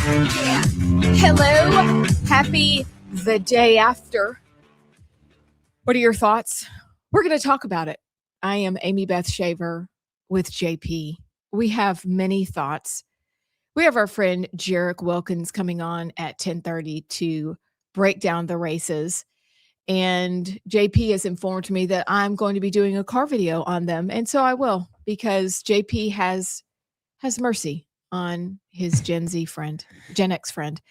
Yeah. Hello. Happy the day after. What are your thoughts? We're going to talk about it. I am Amy Beth Shaver with JP. We have many thoughts. We have our friend Jarek Wilkins coming on at 10:30 to break down the races. And JP has informed me that I'm going to be doing a car video on them. And so I will, because JP has mercy on his Gen X friend.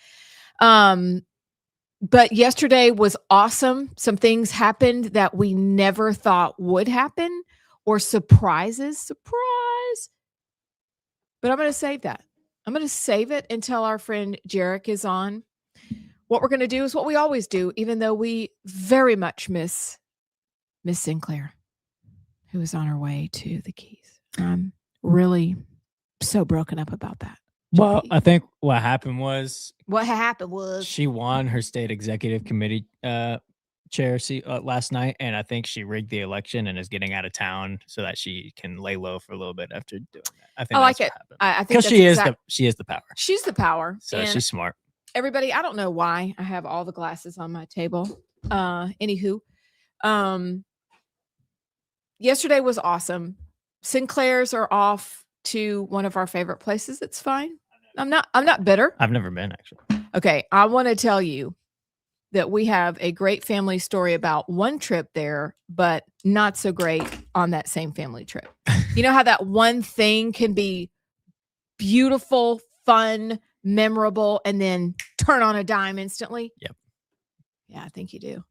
But yesterday was awesome. Some things happened that we never thought would happen, or surprise. But I'm going to save that. I'm going to save it until our friend Jarek is on. What we're going to do is what we always do, even though we very much miss Miss Sinclair, who is on her way to the Keys. I'm really so broken up about that. Well, I think what happened was she won her state executive committee chair seat last night, and I think she rigged the election and is getting out of town so that she can lay low for a little bit after doing that. I think I like that's it. what happened. I think because she is the power. She's the power. So she's smart. Everybody, I don't know why I have all the glasses on my table. Anywho, yesterday was awesome. Sinclairs are off to one of our favorite places. It's fine. I'm not bitter. I've never been, actually. Okay, I want to tell you that we have a great family story about one trip there, but not so great on that same family trip. You know how that one thing can be beautiful, fun, memorable, and then turn on a dime instantly? Yep. Yeah, I think you do.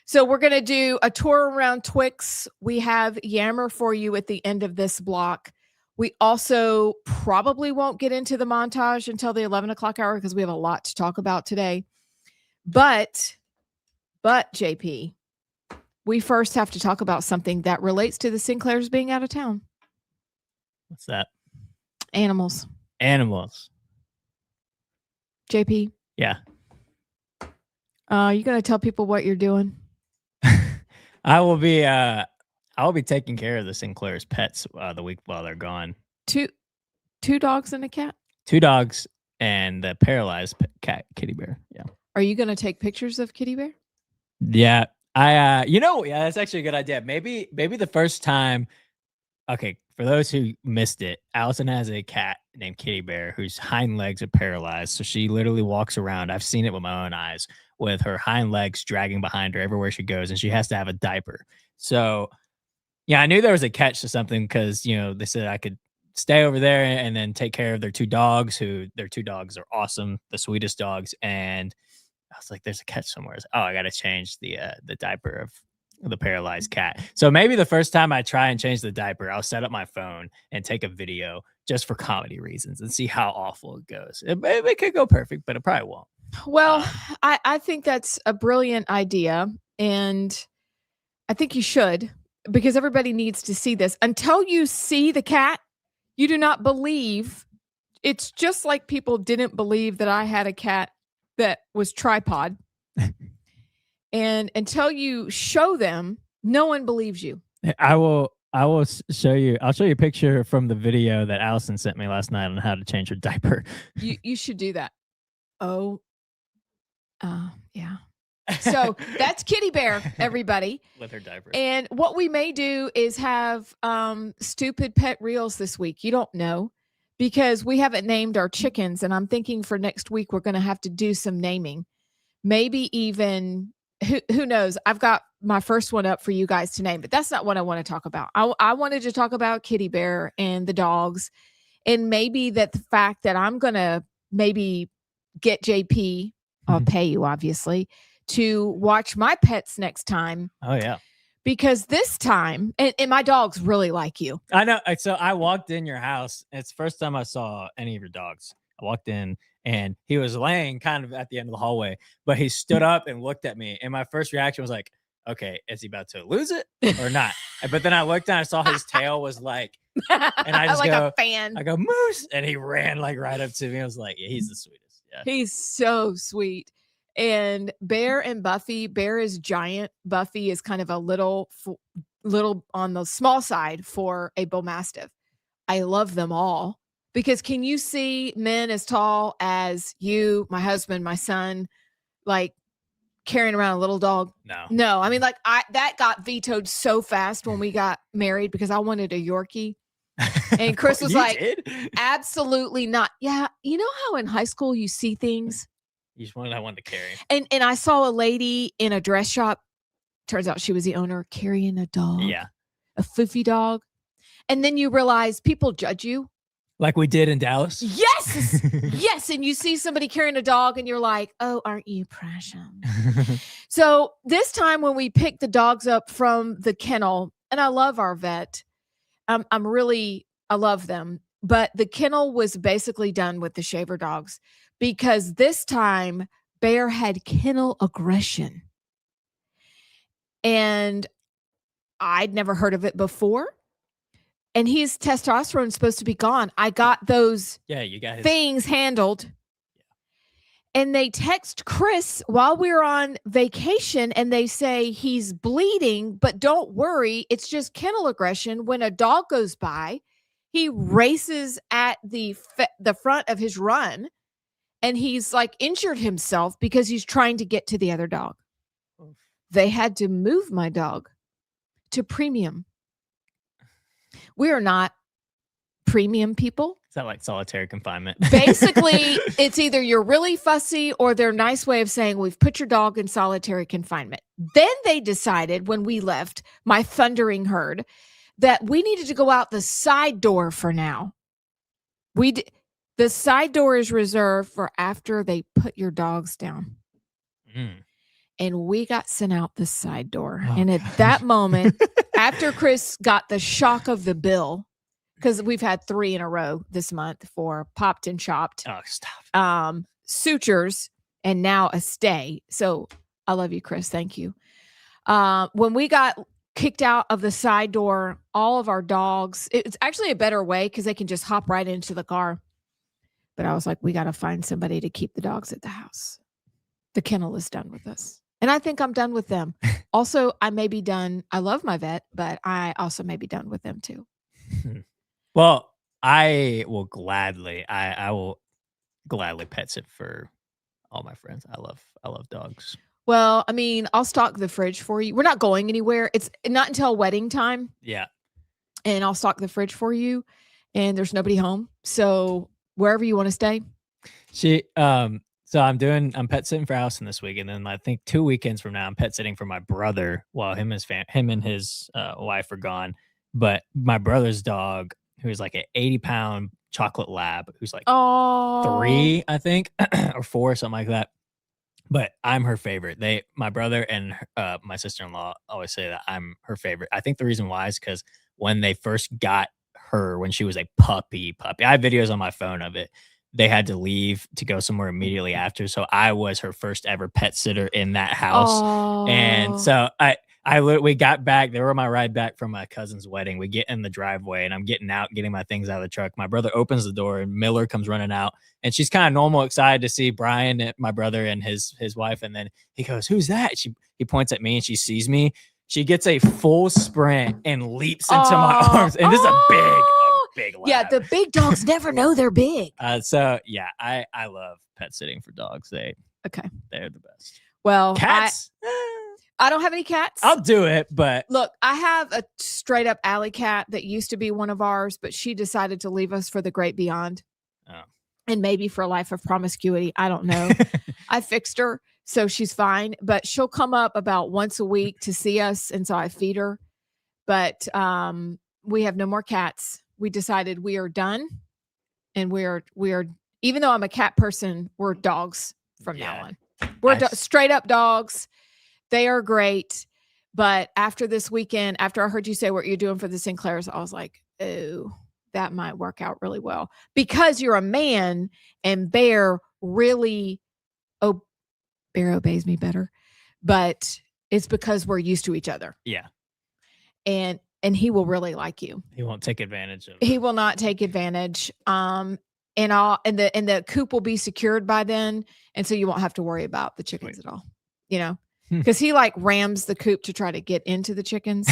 So we're going to do a tour around Twix. We have Yammer for you at the end of this block. We also probably won't get into the montage until the 11 o'clock hour because we have a lot to talk about today. But JP, we first have to talk about something that relates to the Sinclairs being out of town. What's that? Animals. JP. Yeah. You going to tell people what you're doing? I will be taking care of the Sinclair's pets the week while they're gone. Two dogs and a cat? 2 dogs and the paralyzed cat, Kitty Bear. Yeah. Are you going to take pictures of Kitty Bear? Yeah. That's actually a good idea. Maybe the first time. Okay, for those who missed it, Allison has a cat named Kitty Bear whose hind legs are paralyzed. So she literally walks around. I've seen it with my own eyes with her hind legs dragging behind her everywhere she goes, and she has to have a diaper. So, yeah, I knew there was a catch to something because, they said I could stay over there and then take care of their 2 dogs, their 2 dogs are awesome, the sweetest dogs. And I was like, there's a catch somewhere. I got to change the diaper of the paralyzed cat. So maybe the first time I try and change the diaper, I'll set up my phone and take a video just for comedy reasons and see how awful it goes. It could go perfect, but it probably won't. Well, I think that's a brilliant idea, and I think you should, because everybody needs to see this. Until you see the cat, you do not believe. It's just like people didn't believe that I had a cat that was tripod. And until you show them, no one believes you. I will show you. I'll show you a picture from the video that Allison sent me last night on how to change her diaper. You should do that. Yeah. So that's Kitty Bear, everybody. With her diaper. And what we may do is have stupid pet reels this week. You don't know, because we haven't named our chickens. And I'm thinking for next week, we're going to have to do some naming. Maybe even, who knows? I've got my first one up for you guys to name, but that's not what I want to talk about. I wanted to talk about Kitty Bear and the dogs, and maybe that the fact that I'm going to maybe get JP, I'll pay you obviously, to watch my pets next time. Oh, yeah. Because this time, and my dogs really like you. I know. So I walked in your house. It's the first time I saw any of your dogs. I walked in and he was laying kind of at the end of the hallway, but he stood up and looked at me. And my first reaction was like, okay, is he about to lose it or not? But then I looked and I saw his tail was like, and I just like go, a fan. I go, Moose. And he ran like right up to me. I was like, yeah, he's the sweetest. Yeah. He's so sweet. And Bear and Buffy, Bear is giant. Buffy is kind of a little on the small side for a Bull Mastiff. I love them all. Because can you see men as tall as you, my husband, my son, like carrying around a little dog? No. No. I mean, like that got vetoed so fast when we got married because I wanted a Yorkie. And Chris was like, absolutely not. Yeah. You know how in high school you see things? You just wanted one to carry. And I saw a lady in a dress shop. Turns out she was the owner carrying a dog. Yeah. A foofy dog. And then you realize people judge you. Like we did in Dallas? Yes. Yes. And you see somebody carrying a dog and you're like, oh, aren't you precious? So this time when we picked the dogs up from the kennel, and I love our vet. I love them. But the kennel was basically done with the shaver dogs because this time Bear had kennel aggression. And I'd never heard of it before. And his testosterone is supposed to be gone. I got those things handled. Yeah. And they text Chris while we were on vacation and they say he's bleeding, but don't worry. It's just kennel aggression. When a dog goes by, he races at the front of his run and he's like injured himself because he's trying to get to the other dog. They had to move my dog to premium. We are not premium people. Is that like solitary confinement? Basically, it's either you're really fussy or their nice way of saying we've put your dog in solitary confinement. Then they decided when we left my thundering herd that we needed to go out the side door for now. The side door is reserved for after they put your dogs down. And we got sent out the side door. Oh, and at that moment, after Chris got the shock of the bill, because we've had 3 in a row this month for popped and chopped. Oh, stop. Sutures, and now a stay. So I love you, Chris. Thank you. When we got kicked out of the side door, all of our dogs, it's actually a better way because they can just hop right into the car. But I was like, we got to find somebody to keep the dogs at the house. The kennel is done with us. And I think I'm done with them. Also, I may be done. I love my vet, but I also may be done with them too. Well, I will gladly pet sit for all my friends. I love dogs. Well, I mean, I'll stock the fridge for you. We're not going anywhere. It's not until wedding time. Yeah. And I'll stock the fridge for you. And there's nobody home. So wherever you want to stay. So I'm pet sitting for Allison this week, and then I think 2 weekends from now I'm pet sitting for my brother while him and his wife are gone. But my brother's dog, who's like an 80-pound chocolate lab, who's like 3, I think, or 4, something like that. But I'm her favorite. My brother and my sister-in-law always say that I'm her favorite. I think the reason why is because when they first got her, when she was a puppy, I have videos on my phone of it. They had to leave to go somewhere immediately after. So I was her first ever pet sitter in that house. Aww. And so we got back. They were on my ride back from my cousin's wedding. We get in the driveway and I'm getting out, getting my things out of the truck. My brother opens the door and Miller comes running out. And she's kind of normal, excited to see Brian, my brother, and his wife. And then he goes, "Who's that?" He points at me and she sees me. She gets a full sprint and leaps into my arms. And this is a big lab. Yeah, the big dogs never know they're big. So yeah, I love pet sitting for dogs. They're the best. Well, cats. I don't have any cats. I'll do it, but look, I have a straight up alley cat that used to be one of ours, but she decided to leave us for the great beyond. Oh. And maybe for a life of promiscuity. I don't know. I fixed her, so she's fine. But she'll come up about once a week to see us, and so I feed her. But we have no more cats. We decided we are done, and we are. Even though I'm a cat person, we're dogs from now on. We're straight up dogs. They are great. But after this weekend, after I heard you say what you're doing for the Sinclairs, I was like, oh, that might work out really well. Because you're a man and Bear really, Bear obeys me better. But it's because we're used to each other. Yeah. And he will really like you. He won't take advantage of it. He will not take advantage. And the coop will be secured by then. And so you won't have to worry about the chickens at all. You know? Because he like rams the coop to try to get into the chickens.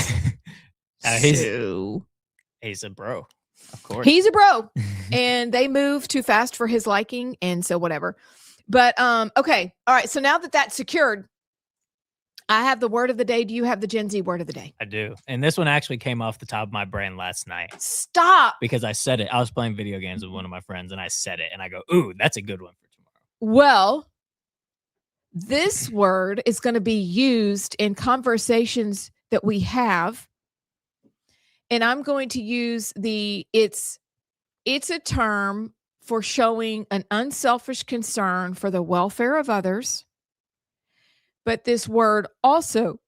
He's a bro. Of course. He's a bro, and they move too fast for his liking, and so whatever. But okay, all right. So now that that's secured, I have the word of the day. Do you have the Gen Z word of the day? I do. And this one actually came off the top of my brain last night. Stop. Because I said it. I was playing video games with one of my friends, and I said it, and I go, ooh, that's a good one for tomorrow. Well, this word is going to be used in conversations that we have. And I'm going to use it's a term for showing an unselfish concern for the welfare of others. But this word also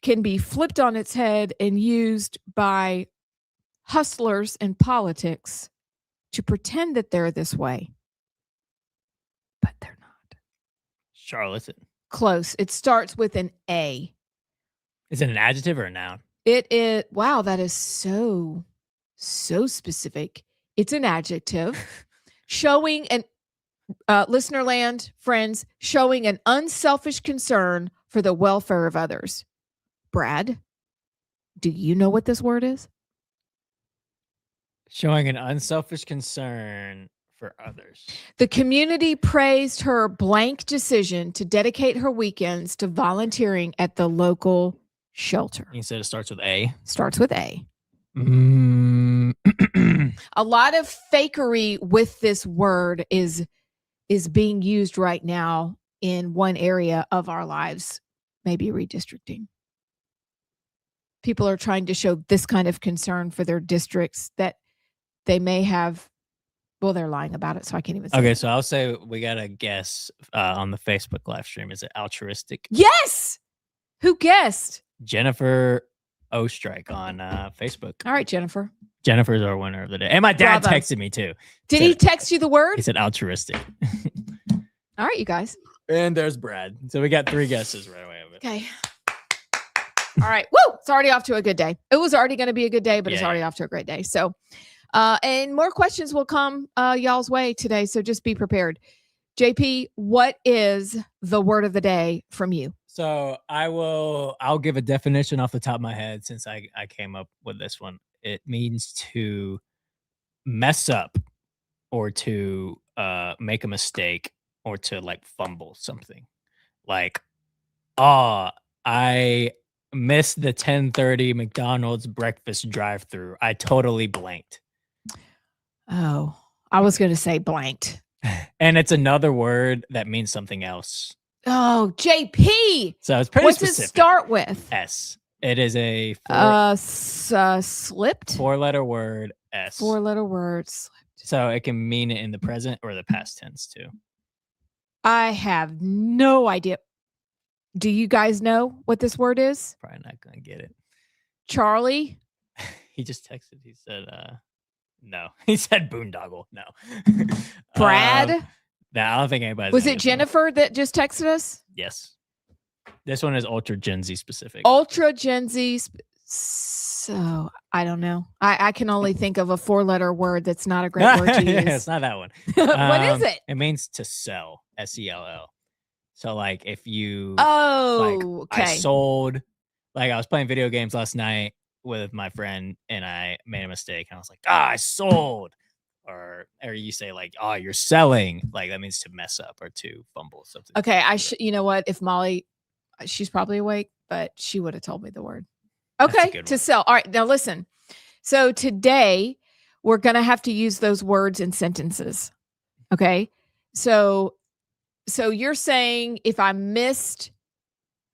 can be flipped on its head and used by hustlers in politics to pretend that they're this way. But they're not. Charlatan. Close. It starts with an A. Is it an adjective or a noun? It is. Wow, that is so specific. It's an adjective showing an listener land, friends, showing an unselfish concern for the welfare of others. Brad, do you know what this word is? Showing an unselfish concern for others. The community praised her blank decision to dedicate her weekends to volunteering at the local shelter. You said it starts with A? Starts with A. A lot of fakery with this word is being used right now in one area of our lives, maybe redistricting. People are trying to show this kind of concern for their districts that they may have. Well, they're lying about it, so I can't even say. Okay, so I'll say we got to guess on the Facebook live stream. Is it altruistic? Yes! Who guessed? Jennifer Ostrike on Facebook. All right, Jennifer. Jennifer's our winner of the day. And my dad Bravo. texted me too. Did he text you the word? He said altruistic. All right, you guys. And there's Brad. So we got 3 guesses right away of it. Okay. All right. Woo! It's already off to a good day. It was already going to be a good day, but it's already off to a great day. So, and more questions will come y'all's way today. So just be prepared. JP, what is the word of the day from you? So I'll give a definition off the top of my head since I came up with this one. It means to mess up or to make a mistake or to like fumble something. Like, I missed the 10:30 McDonald's breakfast drive-through. I totally blanked. Oh, I was going to say blanked. And it's another word that means something else. Oh, JP. So it's pretty What's specific. it start with? S. It is a slipped 4-letter word. S. 4-letter word. Slipped. So it can mean it in the present or the past tense too. I have no idea. Do you guys know what this word is? Probably not gonna get it. Charlie? He just texted. He said, no. He said boondoggle. No. Brad? No, I don't think anybody's. Was it Jennifer that just texted us? Yes. This one is ultra Gen Z specific. Ultra Gen Z. So I don't know. I can only think of a 4-letter word that's not a great word to use. Yeah, it's not that one. What is it? It means to sell. SELL. So like if you okay. I sold, like I was playing video games last night with my friend and I made a mistake and I was like, I sold. Or you say like, oh, you're selling. Like that means to mess up or to fumble something. Okay, you know what? If Molly, she's probably awake, but she would have told me the word. Okay, to sell. All right, now listen. So today we're gonna have to use those words in sentences. Okay, so you're saying if I missed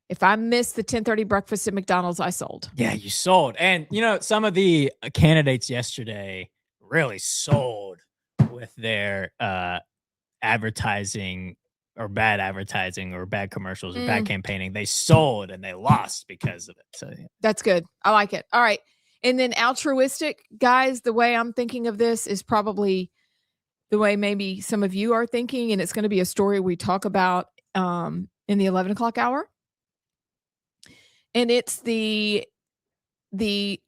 the 10:30 breakfast at McDonald's, I sold. Yeah, you sold. And you know, some of the candidates yesterday really sold with their advertising or bad advertising or bad commercials or bad campaigning. They sold and they lost because of it. So yeah. That's good. I like it. All right. And then altruistic, guys, the way I'm thinking of this is probably the way maybe some of you are thinking, and it's going to be a story we talk about in the 11 o'clock hour. And it's the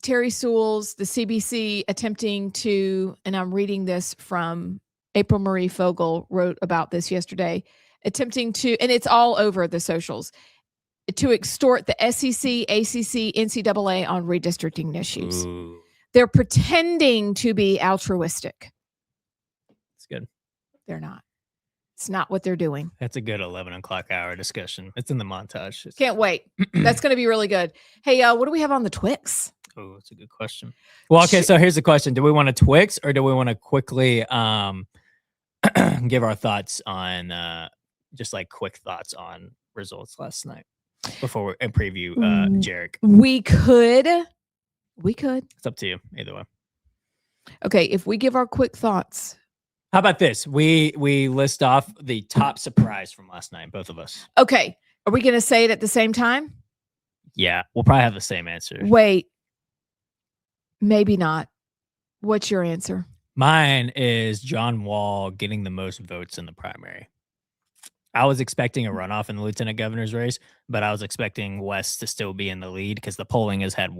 Terry Sewell's, the CBC attempting to, and I'm reading this from April Marie Fogel wrote about this yesterday, attempting to, and it's all over the socials, to extort the SEC, ACC, NCAA on redistricting issues. Ooh. They're pretending to be altruistic. It's good. They're not. It's not what they're doing. That's a good 11 o'clock hour discussion. It's in the montage. Can't wait. That's going to be really good. Hey, what do we have on the Twix? Oh, that's a good question. Well, okay, so here's the question. Do we want to Twix or do we want to quickly give our thoughts on just like quick thoughts on results last night before we preview Jarek? We could. It's up to you. Either way. Okay, if we give our quick thoughts. How about this? We list off the top surprise from last night, both of us. Okay. Are we going to say it at the same time? Yeah, we'll probably have the same answer. Wait. Maybe not. What's your answer? Mine is John Wall getting the most votes in the primary. I was expecting a runoff in the lieutenant governor's race, but I was expecting West to still be in the lead because the polling has had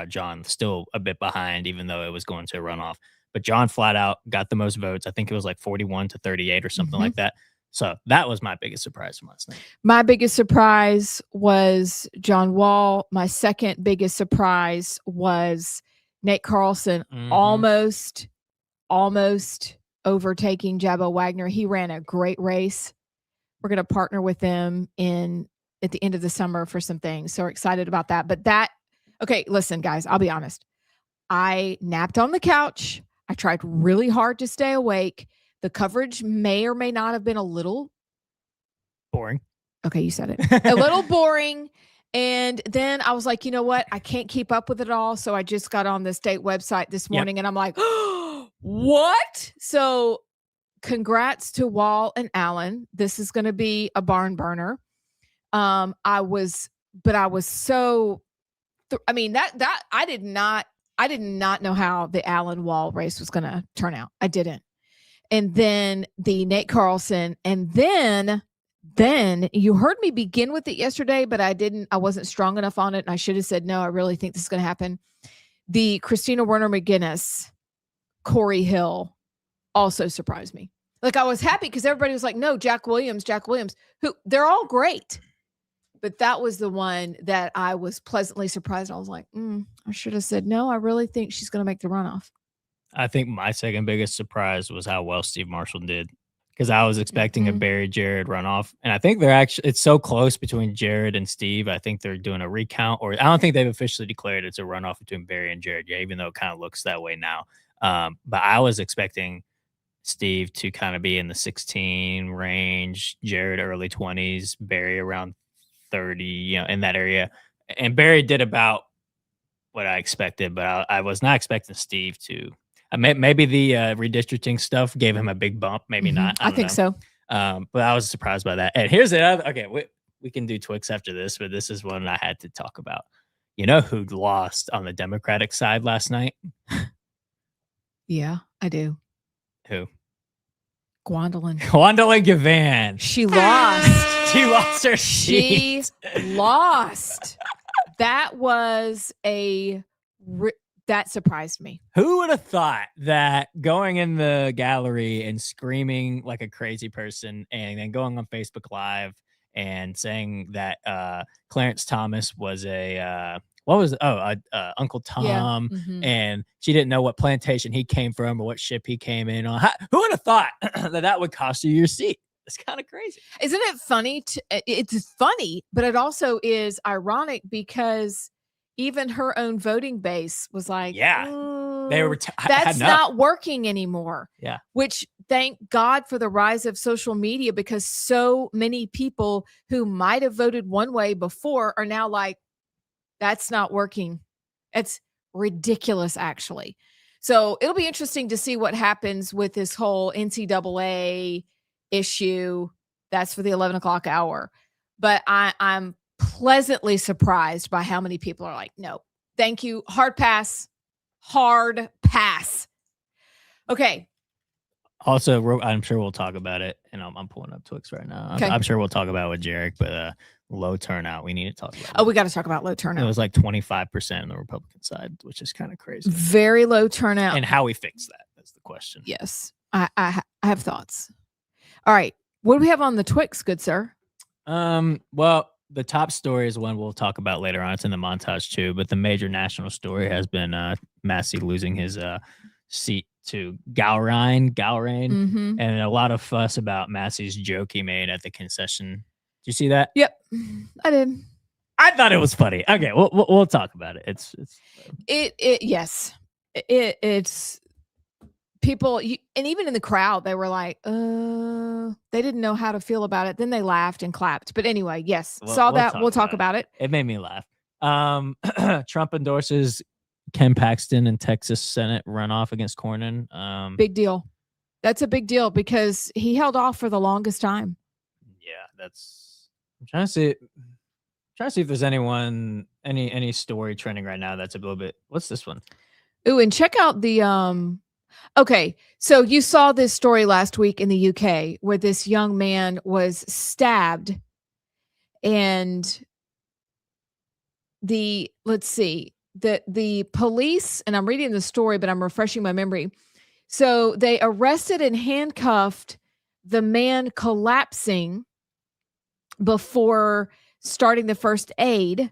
John still a bit behind, even though it was going to a runoff. But John flat out got the most votes. I think it was like 41 to 38 or something like that. So that was my biggest surprise from last night. My biggest surprise was John Wall. My second biggest surprise was Nate Carlson almost overtaking Jabbo Wagner. He ran a great race. We're going to partner with them at the end of the summer for some things. So we're excited about that. But okay, listen, guys, I'll be honest. I napped on the couch. I tried really hard to stay awake. The coverage may or may not have been a little boring. Okay, you said it. A little boring. And then I was like, you know what? I can't keep up with it all. So I just got on the state website this morning and I'm like, oh, what? So congrats to Wall and Allen. This is going to be a barn burner. I was so, that I did not know how the Allen Wall race was going to turn out. I didn't. And then the Nate Carlson, and then you heard me begin with it yesterday, but I wasn't strong enough on it. And I should have said, no, I really think this is going to happen. The Christina Werner McGinnis, Corey Hill also surprised me. Like I was happy because everybody was like, no, Jack Williams, who they're all great. But that was the one that I was pleasantly surprised. I was like, I should have said, no, I really think she's going to make the runoff. I think my second biggest surprise was how well Steve Marshall did, because I was expecting a Barry Jared runoff. And I think it's so close between Jared and Steve. I think they're doing a recount, or I don't think they've officially declared it's a runoff between Barry and Jared yet, even though it kind of looks that way now. But I was expecting Steve to kind of be in the 16 range, Jared early 20s, Barry around 30, in that area. And Barry did about what I expected, but I was not expecting Steve to. Maybe the redistricting stuff gave him a big bump. Maybe not. I think so. But I was surprised by that. And here's the other. Okay, we can do Twix after this, but this is one I had to talk about. You know who lost on the Democratic side last night? Yeah, I do. Who? Gwendolyn Gavan. She lost. She lost her seat. She lost. That was that surprised me. Who would have thought that going in the gallery and screaming like a crazy person and then going on Facebook Live and saying that Clarence Thomas was Uncle Tom, and she didn't know what plantation he came from or what ship he came in on. Who would have thought that would cost you your seat? It's kind of crazy. Isn't it funny? It's funny, but it also is ironic because even her own voting base was like, they were that's not working anymore. Yeah. Which thank God for the rise of social media, because so many people who might have voted one way before are now like, that's not working. It's ridiculous, actually. So it'll be interesting to see what happens with this whole NCAA issue. That's for the 11 o'clock hour. But I'm pleasantly surprised by how many people are like, no, thank you. Hard pass. Okay. Also, I'm sure we'll talk about it, and I'm pulling up Twix right now. Okay. I'm sure we'll talk about it with Jarek, but low turnout. We need to talk about. Oh, we got to talk about low turnout. It was like 25% on the Republican side, which is kind of crazy. Very low turnout. And how we fix that? That's the question. Yes, I have thoughts. All right, what do we have on the Twix, good sir? Well, the top story is one we'll talk about later on. It's in the montage too, but the major national story has been Massey losing his seat to Gowrain, Mm-hmm. and a lot of fuss about Massey's joke he made at the concession. Did you see that? Yep, I did. I thought it was funny. Okay, we'll talk about it. It's Yes, it's people, and even in the crowd, they were like, they didn't know how to feel about it. Then they laughed and clapped. But anyway, yes, saw that. We'll talk about it. It made me laugh. Trump endorses Ken Paxton in Texas Senate runoff against Cornyn. Big deal. That's a big deal because he held off for the longest time. Yeah, that's. I'm trying to see if there's any story trending right now that's a little bit. What's this one? Ooh, and check out the okay, so you saw this story last week in the UK where this young man was stabbed, and the police, and I'm reading the story, but I'm refreshing my memory. So they arrested and handcuffed the man collapsing before starting the first aid.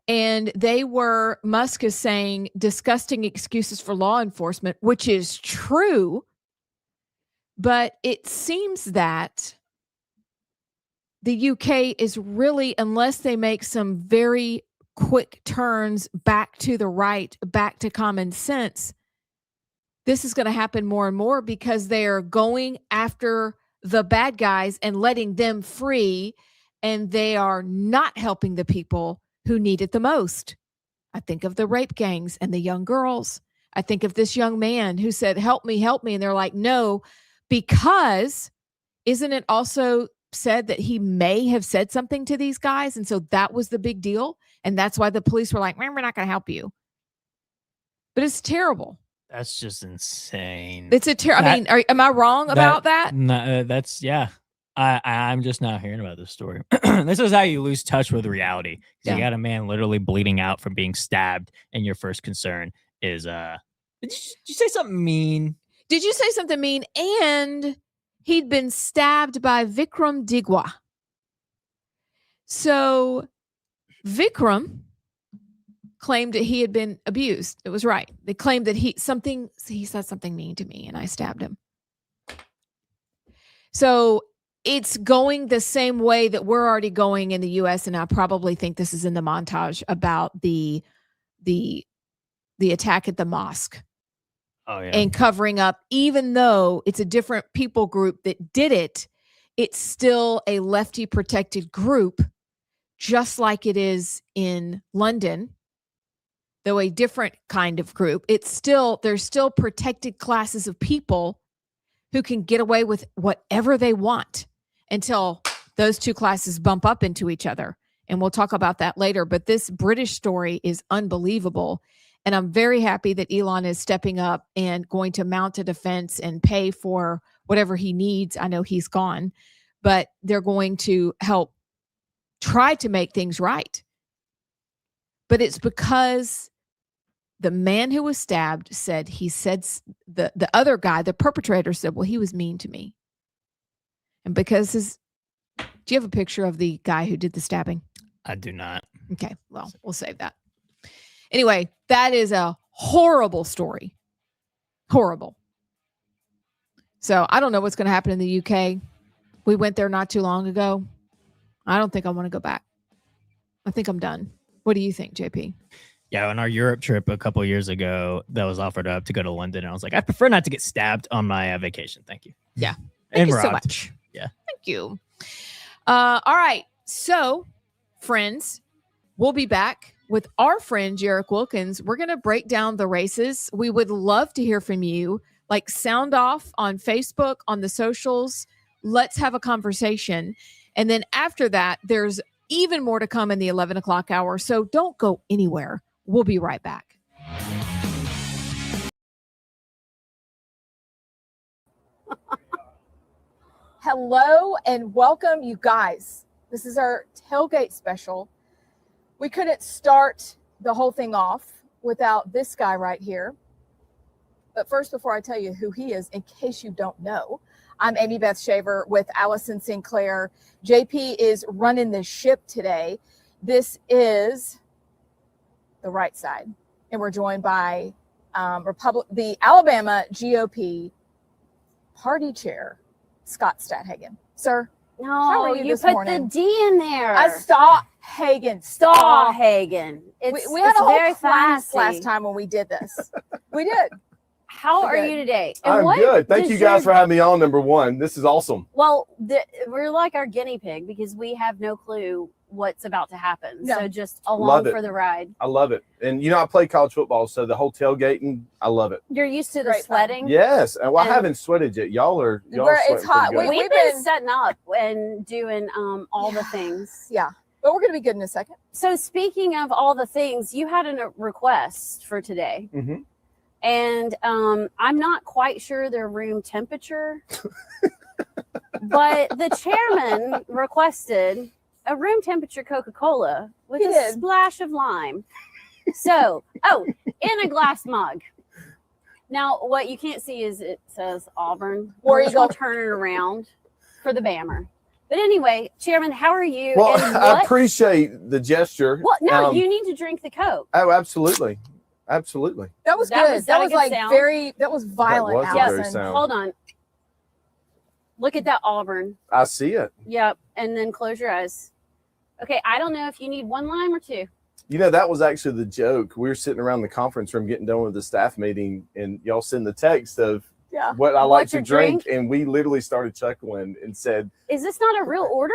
And they were, Musk is saying, disgusting excuses for law enforcement, which is true. But it seems that the UK is really, unless they make some very quick turns back to the right, back to common sense, this is going to happen more and more because they are going after the bad guys and letting them free, and they are not helping the people who need it the most. I think of the rape gangs and the young girls. I think of this young man who said, help me. And they're like, no, because isn't it also said that he may have said something to these guys? And so that was the big deal. And that's why the police were like, we're not going to help you. But it's terrible. That's just insane. It's I mean, am I wrong about that? No, that's, yeah. I'm just now hearing about this story. This is how you lose touch with reality. You got a man literally bleeding out from being stabbed, and your first concern is, did you say something mean? Did you say something mean? And he'd been stabbed by Vikram Digwa. So Vikram claimed that he had been abused. It was right. They claimed that he said something mean to me and I stabbed him. So it's going the same way that we're already going in the US, and I probably think this is in the montage about the attack at the mosque. Oh, yeah. And covering up, even though it's a different people group that did it, it's still a lefty protected group, just like it is in London. Though a different kind of group, there's still protected classes of people who can get away with whatever they want until those two classes bump up into each other. And we'll talk about that later. But this British story is unbelievable. And I'm very happy that Elon is stepping up and going to mount a defense and pay for whatever he needs. I know he's gone, but they're going to help try to make things right. But it's because the man who was stabbed the other guy, the perpetrator, said, well, he was mean to me. And because do you have a picture of the guy who did the stabbing? I do not. Okay, well, we'll save that. Anyway, that is a horrible story. Horrible. So I don't know what's going to happen in the UK. We went there not too long ago. I don't think I want to go back. I think I'm done. What do you think, JP? Yeah, on our Europe trip a couple of years ago, that was offered up to go to London. And I was like, I prefer not to get stabbed on my vacation. Thank you. Yeah. Thank you so much. Yeah. Thank you. All right. So, friends, we'll be back with our friend, Jarek Wilkins. We're going to break down the races. We would love to hear from you. Like, sound off on Facebook, on the socials. Let's have a conversation. And then after that, there's even more to come in the 11 o'clock hour. So don't go anywhere. We'll be right back. Hello and welcome, you guys. This is our tailgate special. We couldn't start the whole thing off without this guy right here. But first, before I tell you who he is, in case you don't know, I'm Amy Beth Shaver with Allison Sinclair. JP is running the ship today. This is the right side, and we're joined by the Alabama GOP party chair, Scott Stadhagen. Sir, how are you this put morning? the D in there. Stadhagen. Stadhagen. We had a whole very class fancy. last time when we did this. We did. How We're are good. you today? I'm good. Thank you guys for having me on, number one. This is awesome. Well, we're like our guinea pig because we have no clue what's about to happen. No. So just along for the ride. I love it. And, I play college football, so the whole tailgating, I love it. You're used to the Great fun. sweating. Yes. And I haven't sweated yet. Y'all are It's hot. pretty good. We've been setting up and doing all the things. Yeah, but we're going to be good in a second. So speaking of all the things, you had a request for today. Mm-hmm. And I'm not quite sure their room temperature, but the chairman requested a room temperature Coca-Cola with a splash of lime. So, in a glass mug. Now, what you can't see is it says Auburn. Or We're you going go to turn it around for the Bammer. But anyway, Chairman, how are you? Well, and I appreciate the gesture. Well, no, you need to drink the Coke. Oh, absolutely. Absolutely. That was That good. was that a was good like sound. that was violent, That was a very Allison. sound. Hold on. Look at that Auburn. I see it. Yep. And then close your eyes. Okay. I don't know if you need one lime or two. That was actually the joke. We were sitting around the conference room getting done with the staff meeting, and y'all send the text of what I like to drink. And we literally started chuckling and said, "Is this not a real order?"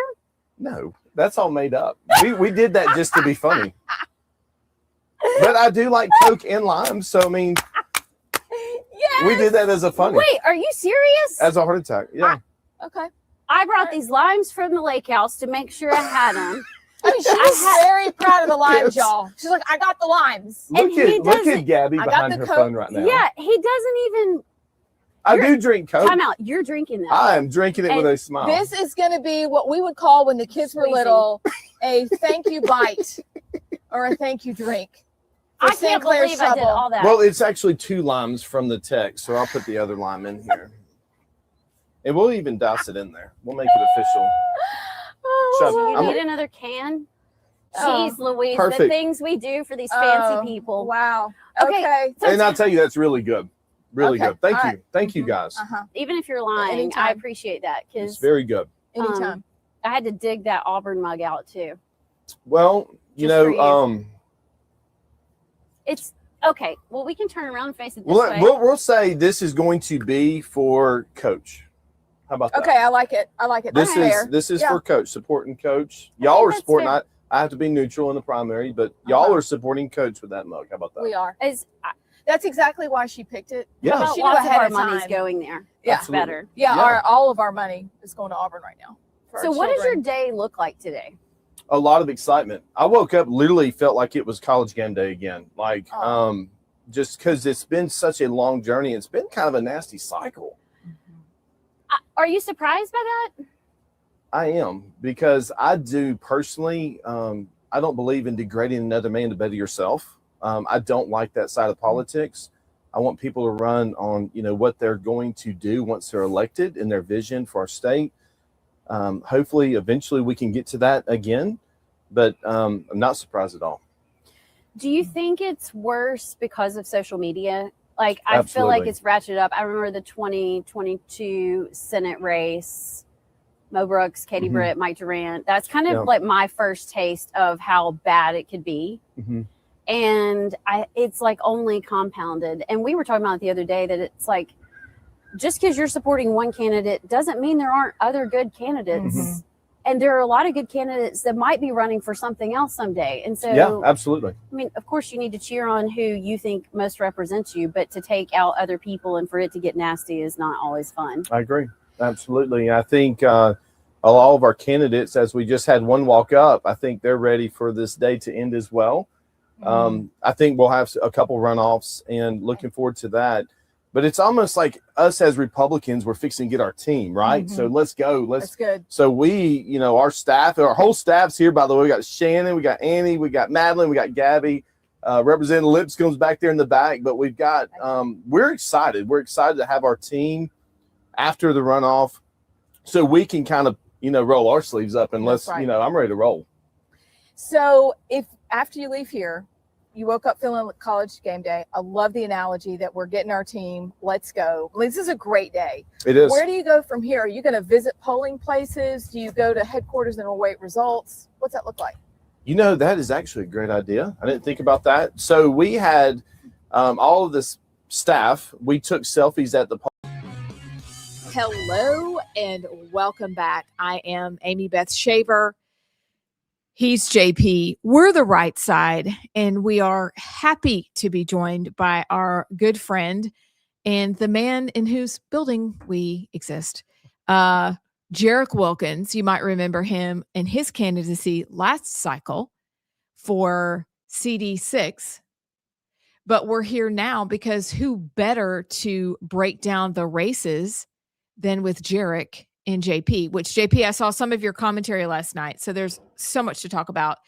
No, that's all made up. We did that just to be funny. But I do like Coke and lime, so I mean, we did that as a funny. Wait, are you serious? As a heart attack, yeah. Okay. I brought these limes from the lake house to make sure I had them. I mean, she's very proud of the limes, Yes. y'all. She's like, I got the limes. And he Look doesn't- at Gabby I got behind the her Coke. phone right now. Yeah, he doesn't even. I do drink Coke. Time out. You're drinking that. I am drinking it with And a smile. This is going to be what we would call when the kids were Squeezing. little a thank you bite or a thank you drink. For I can't Sinclair believe I did Shovel. all that. Well, it's actually 2 limes from the text, so I'll put the other lime in here. And we'll even douse it in there. We'll make it official. Shut Do up. you I'm- need another can? Oh, Jeez, Louise, the perfect. things we do for these fancy Oh, people. Wow. Okay. Okay. So And I'll tell you, that's really good. Really Okay, good. Thank all you. Thank you, guys. Uh-huh. even if you're lying, I Anytime. appreciate that It's because very good. Anytime. I had to dig that Auburn mug out too. Well, Just for you. you. It's okay. Well, we can turn around and face it this We'll, way. we'll say this is going to be for Coach. How about that? Okay, I like it. I like it. This That's fair. is this is Yeah. for Coach, supporting Coach. Y'all are that's supporting. fair. I have to be neutral in the primary, but y'all Uh-huh. are supporting Coach with that mug. How about that? We are. Is That's exactly why she picked it. Yeah. about She knew lots of ahead our of money's time. going there. Yeah. That's better. Yeah, Yeah. all of our money is going to Auburn right now. for So, our what does your children. day look like today? A lot of excitement. I woke up, literally felt like it was college game day again. Like, Oh. just because it's been such a long journey. It's been kind of a nasty cycle. Are you surprised by that? I am, because I do personally. I don't believe in degrading another man to better yourself. I don't like that side of politics. I want people to run on, what they're going to do once they're elected and their vision for our state. Hopefully, eventually, we can get to that again. But I'm not surprised at all. Do you think it's worse because of social media? Like, I feel like Absolutely. it's ratcheted up. I remember the 2022 Senate race, Mo Brooks, Katie Mhm. Britt, Mike Durant. That's kind of Yeah. like my first taste of how bad it could be. Mhm. And it's like only compounded. And we were talking about it the other day that it's like, just because you're supporting one candidate doesn't mean there aren't other good candidates. Mhm. And there are a lot of good candidates that might be running for something else someday. And so, Yeah, absolutely. I mean, of course, you need to cheer on who you think most represents you, but to take out other people and for it to get nasty is not always fun. I agree. Absolutely. I think all of our candidates, as we just had one walk up, I think they're ready for this day to end as well. I think we'll have a couple runoffs and looking forward to that. But it's almost like us as Republicans, we're fixing to get our team, right? Mhm. So let's go. That's good. So we, our staff, our whole staff's here, by the way. We got Shannon, we got Annie, we got Madeline, we got Gabby. Representative Lipscomb's back there in the back. But we've got, we're excited. We're excited to have our team after the runoff, so we can kind of, roll our sleeves up and That's right. I'm ready to roll. So if after you leave here, you woke up feeling like college game day, I love the analogy that we're getting our team. Let's go. This is a great day. It is. Where do you go from here? Are you going to visit polling places? Do you go to headquarters and await results? What's that look like? That is actually a great idea. I didn't think about that. So we had all of this staff. We took selfies at the Hello and welcome back. I am Amy Beth Shaver. He's JP. We're the Right Side, and we are happy to be joined by our good friend and the man in whose building we exist, Jarek Wilkins. You might remember him and his candidacy last cycle for CD6. But we're here now because who better to break down the races than with Jarek and JP, which JP, I saw some of your commentary last night. So there's so much to talk about.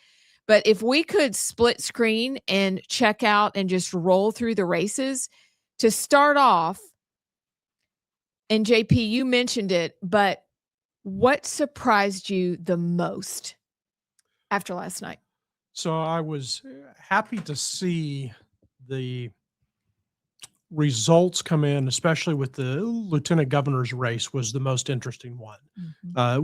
But if we could split screen and check out and just roll through the races to start off. And JP, you mentioned it, but what surprised you the most after last night? So I was happy to see the results come in, especially with the lieutenant governor's race was the most interesting one.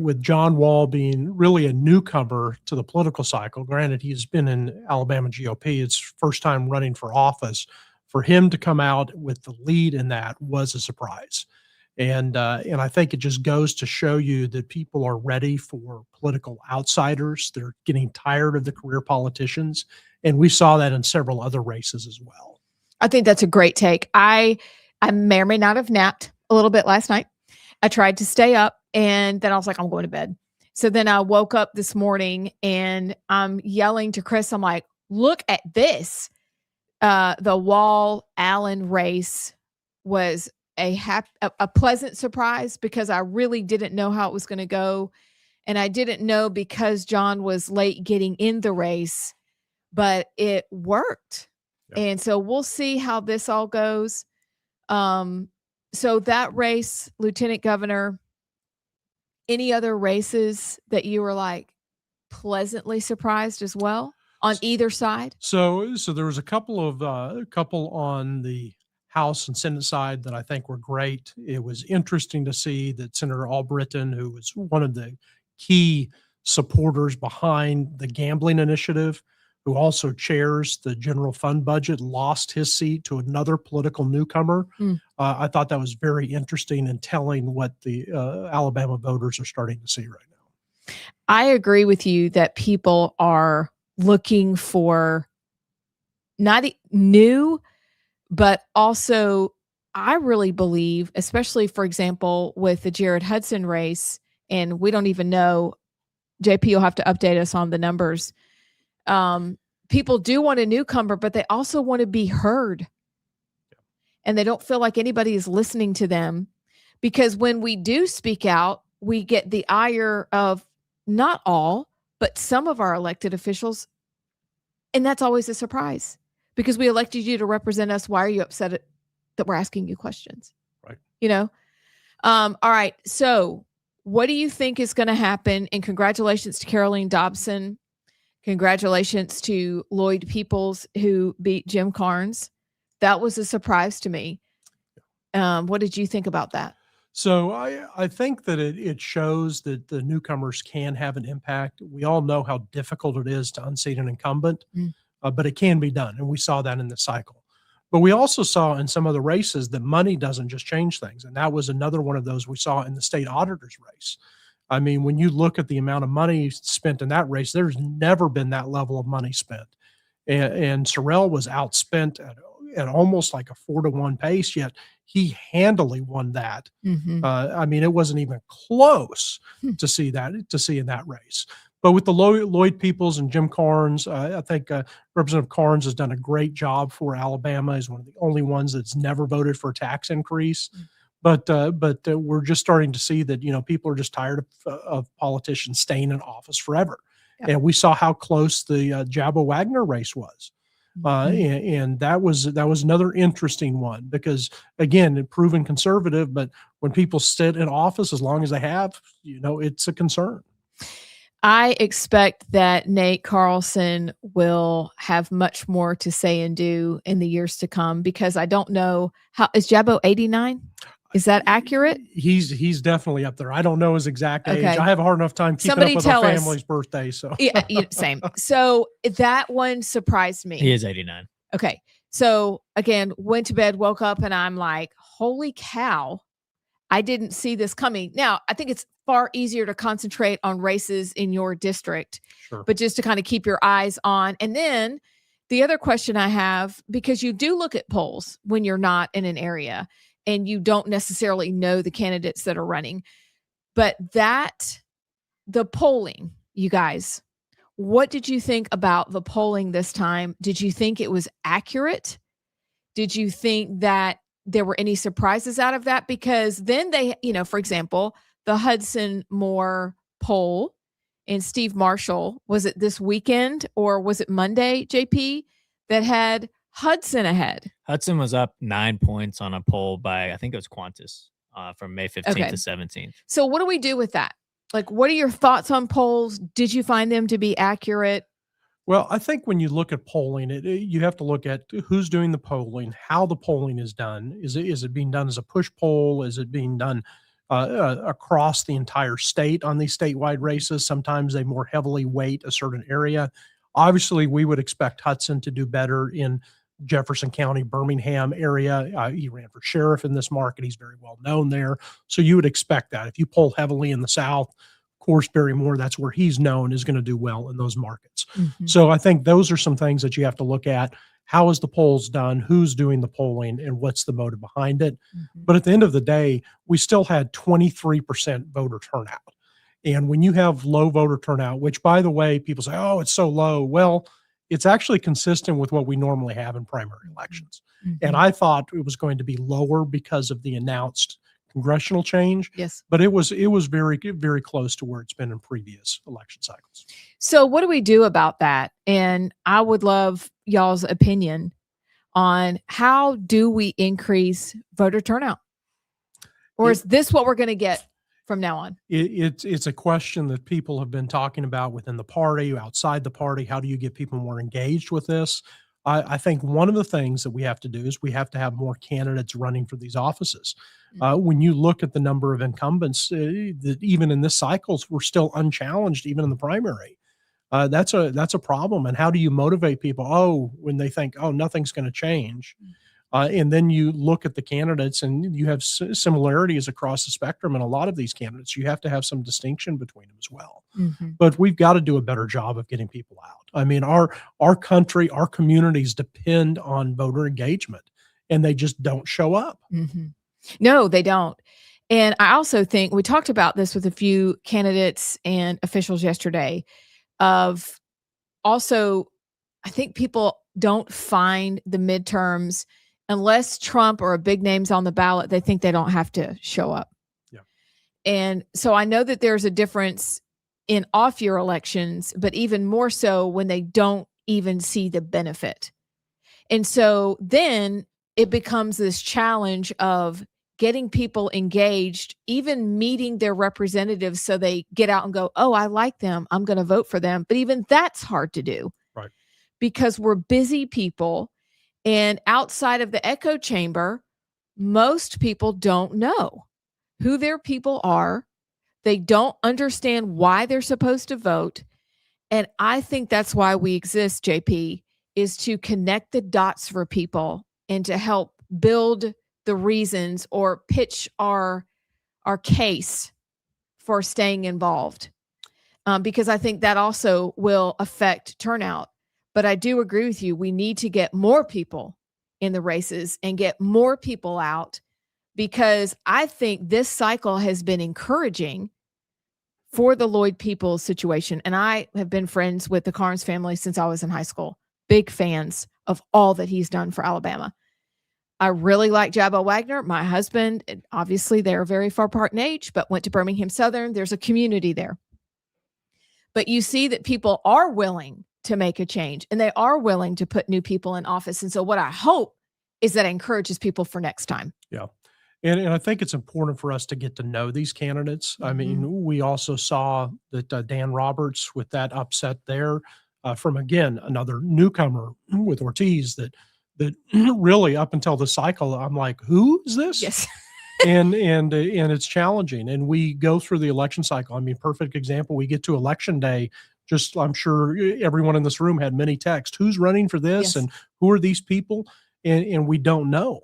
With John Wall being really a newcomer to the political cycle. Granted, he's been in Alabama GOP. It's first time running for office. For him to come out with the lead in that was a surprise. And I think it just goes to show you that people are ready for political outsiders. They're getting tired of the career politicians. And we saw that in several other races as well. I think that's a great take. I may or may not have napped a little bit last night. I tried to stay up and then I was like, I'm going to bed. So then I woke up this morning and I'm yelling to Chris. I'm like, look at this. The Wall Allen race was a pleasant surprise because I really didn't know how it was going to go. And I didn't know because John was late getting in the race, but it worked. Yep. And so we'll see how this all goes. So that race, Lieutenant Governor, any other races that you were like pleasantly surprised as well on either side? So there was a couple on the House and Senate side that I think were great. It was interesting to see that Senator Albritton, who was one of the key supporters behind the gambling initiative, who also chairs the general fund budget, lost his seat to another political newcomer. I thought that was very interesting and telling what the Alabama voters are starting to see right now. I agree with you that people are looking for not new, but also I really believe, especially, for example, with the Jared Hudson race, and we don't even know, JP, you'll have to update us on the numbers. People do want a newcomer, but they also want to be heard. And they don't feel like anybody is listening to them because when we do speak out, we get the ire of not all, but some of our elected officials. And that's always a surprise because we elected you to represent us. Why are you upset that we're asking you questions? Right. All right. So what do you think is going to happen? And congratulations to Caroline Dobson. Congratulations to Lloyd Peoples, who beat Jim Carnes. That was a surprise to me. What did you think about that? So I think that it shows that the newcomers can have an impact. We all know how difficult it is to unseat an incumbent, but it can be done. And we saw that in the cycle. But we also saw in some of the races that money doesn't just change things. And that was another one of those we saw in the state auditor's race. I mean, when you look at the amount of money spent in that race, there's never been that level of money spent. And Sorrell was outspent at almost like a 4-to-1 pace, yet he handily won that. I mean, it wasn't even close to see in that race. But with the Lloyd Peoples and Jim Carnes, I think Representative Carnes has done a great job for Alabama. He's one of the only ones that's never voted for a tax increase. But we're just starting to see that, people are just tired of politicians staying in office forever. Yep. And we saw how close the Jabba Wagner race was. And that was another interesting one because again, proven conservative, but when people sit in office as long as they have, it's a concern. I expect that Nate Carlson will have much more to say and do in the years to come because I don't know how is Jabbo 89? Is that accurate? He's definitely up there. I don't know his exact age. Okay. I have a hard enough time keeping Somebody up with tell our us. family's birthday. So Yeah, same. So that one surprised me. He is 89. Okay. So again, went to bed, woke up, and I'm like, holy cow, I didn't see this coming. Now, I think it's far easier to concentrate on races in your district, sure. but just to kind of keep your eyes on. And then the other question I have, because you do look at polls when you're not in an area and you don't necessarily know the candidates that are running, but the polling, you guys, what did you think about the polling this time? Did you think it was accurate? Did you think that there were any surprises out of that? Because then they, for example, the Hudson Moore poll and Steve Marshall, was it this weekend or was it Monday, JP, that had Hudson ahead? Hudson was up 9 points on a poll by, I think it was Qantas, from May 15th to 17th. So what do we do with that? Like, what are your thoughts on polls? Did you find them to be accurate? Well, I think when you look at polling, you have to look at who's doing the polling, how the polling is done. Is it being done as a push poll? Is it being done across the entire state on these statewide races? Sometimes they more heavily weight a certain area. Obviously, we would expect Hudson to do better in Jefferson County, Birmingham area. He ran for sheriff in this market. He's very well known there. So you would expect that. If you poll heavily in the South, of course, Barrymore, that's where he's known, is going to do well in those markets. Mm-hmm. So I think those are some things that you have to look at. How is the polls done? Who's doing the polling? And what's the motive behind it? Mm-hmm. But at the end of the day, we still had 23% voter turnout. And when you have low voter turnout, which, by the way, people say, oh, it's so low. Well, it's actually consistent with what we normally have in primary elections. Mm-hmm. And I thought it was going to be lower because of the announced congressional change. Yes. But it was very, very close to where it's been in previous election cycles. So what do we do about that? And I would love y'all's opinion on how do we increase voter turnout? Or is this what we're going to get from now on? It's a question that people have been talking about within the party, outside the party. How do you get people more engaged with this? I think one of the things that we have to do is we have to have more candidates running for these offices. When you look at the number of incumbents, that even in this cycles, we're still unchallenged, even in the primary. That's a problem. And how do you motivate people? Oh, when they think, oh, nothing's going to change. And then you look at the candidates and you have similarities across the spectrum. And a lot of these candidates, you have to have some distinction between them as well. Mm-hmm. But we've got to do a better job of getting people out. I mean, our country, our communities depend on voter engagement, and they just don't show up. Mm-hmm. No, they don't. And I also think we talked about this with a few candidates and officials yesterday of also, I think people don't find the midterms unless Trump or a big name's on the ballot, they think they don't have to show up. Yeah. And so I know that there's a difference in off-year elections, but even more so when they don't even see the benefit. And so then it becomes this challenge of getting people engaged, even meeting their representatives so they get out and go, oh, I like them, I'm going to vote for them. But even that's hard to do. Right. Because we're busy people. And outside of the echo chamber, most people don't know who their people are. They don't understand why they're supposed to vote. And I think that's why we exist, JP, is to connect the dots for people and to help build the reasons or pitch our case for staying involved. Because I think that also will affect turnout. But I do agree with you. We need to get more people in the races and get more people out, because I think this cycle has been encouraging for the Lloyd Peoples situation. And I have been friends with the Carnes family since I was in high school. Big fans of all that he's done for Alabama. I really like Jabba Wagner. My husband, obviously they're very far apart in age, but went to Birmingham Southern. There's a community there. But you see that people are willing to make a change, and they are willing to put new people in office. And so what I hope is that encourages people for next time. Yeah. And I think it's important for us to get to know these candidates. I mean, we also saw that Dan Roberts, with that upset there from, again, another newcomer with Ortiz, that really up until the cycle, I'm like, who is this? Yes. and it's challenging. And we go through the election cycle. I mean, perfect example. We get to election day. Just, I'm sure everyone in this room had many texts. Who's running for this? Yes. And who are these people? And we don't know.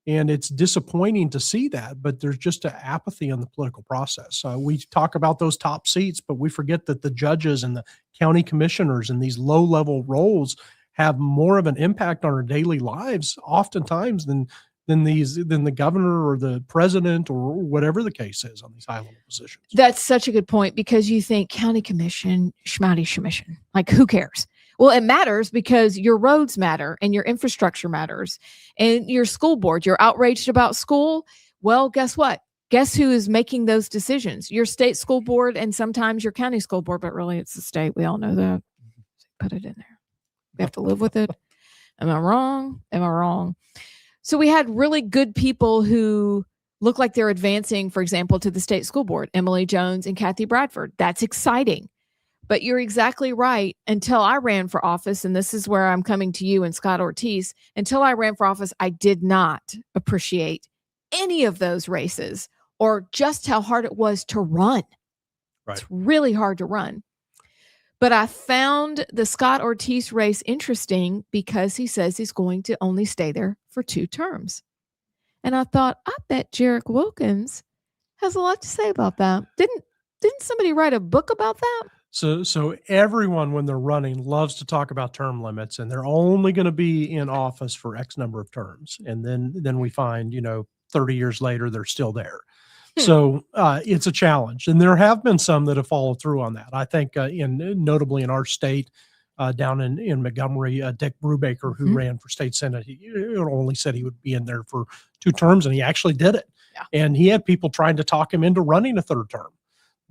And it's disappointing to see that, but there's just an apathy on the political process. We talk about those top seats, but we forget that the judges and the county commissioners and these low-level roles have more of an impact on our daily lives, oftentimes, than the governor or the president or whatever the case is on these high-level positions. That's such a good point, because you think county commission, schmouty commission, like who cares? Well, it matters because your roads matter and your infrastructure matters and your school board. You're outraged about school. Well, guess what? Guess who is making those decisions? Your state school board and sometimes your county school board, but really it's the state. We all know that. Put it in there. We have to live with it. Am I wrong? Am I wrong? So we had really good people who look like they're advancing, for example, to the state school board, Emily Jones and Kathy Bradford. That's exciting. But you're exactly right. Until I ran for office, and this is where I'm coming to you and Scott Ortiz, until I ran for office, I did not appreciate any of those races or just how hard it was to run. Right. It's really hard to run. But I found the Scott Ortiz race interesting because he says he's going to only stay there for 2 terms. And I thought, I bet Jarek Wilkins has a lot to say about that. Didn't somebody write a book about that? So everyone, when they're running, loves to talk about term limits, and they're only going to be in office for X number of terms. And then we find, 30 years later, they're still there. So it's a challenge. And there have been some that have followed through on that. I think notably in our state, down in Montgomery, Dick Brubaker, who ran for state senate, he only said he would be in there for 2 terms, and he actually did it. Yeah. And he had people trying to talk him into running a 3rd term.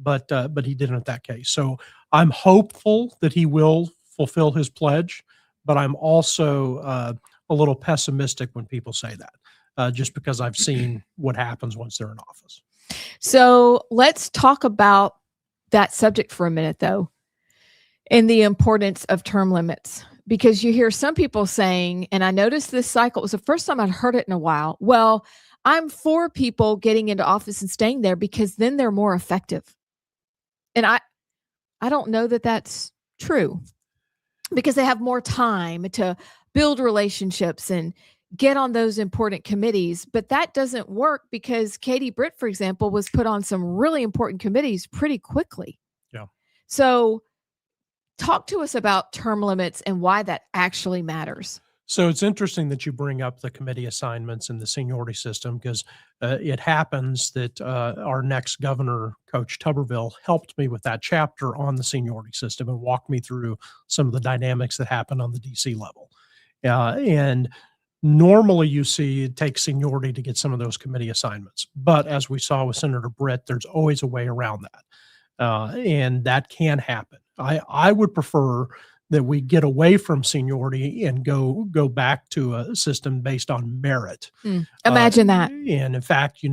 But he didn't in that case. So I'm hopeful that he will fulfill his pledge, but I'm also a little pessimistic when people say that, just because I've seen what happens once they're in office. So let's talk about that subject for a minute, though, and the importance of term limits, because you hear some people saying, and I noticed this cycle, it was the first time I'd heard it in a while. Well, I'm for people getting into office and staying there because then they're more effective. And I don't know that that's true, because they have more time to build relationships and get on those important committees. But that doesn't work because Katie Britt, for example, was put on some really important committees pretty quickly. Yeah. So talk to us about term limits and why that actually matters. So it's interesting that you bring up the committee assignments and the seniority system, because it happens that our next governor, Coach Tuberville, helped me with that chapter on the seniority system and walked me through some of the dynamics that happen on the DC level. And normally you see it takes seniority to get some of those committee assignments. But as we saw with Senator Britt, there's always a way around that. And that can happen. I would prefer that we get away from seniority and go back to a system based on merit. Imagine that. And in fact,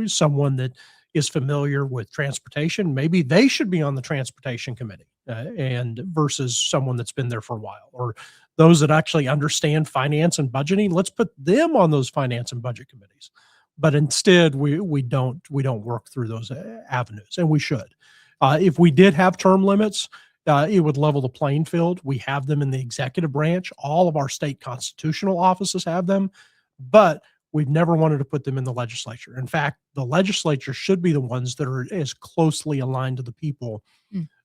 someone that is familiar with transportation, maybe they should be on the transportation committee and versus someone that's been there for a while, or those that actually understand finance and budgeting. Let's put them on those finance and budget committees. But instead, we don't work through those avenues, and we should. If we did have term limits, it would level the playing field. We have them in the executive branch. All of our state constitutional offices have them, but we've never wanted to put them in the legislature. In fact, the legislature should be the ones that are as closely aligned to the people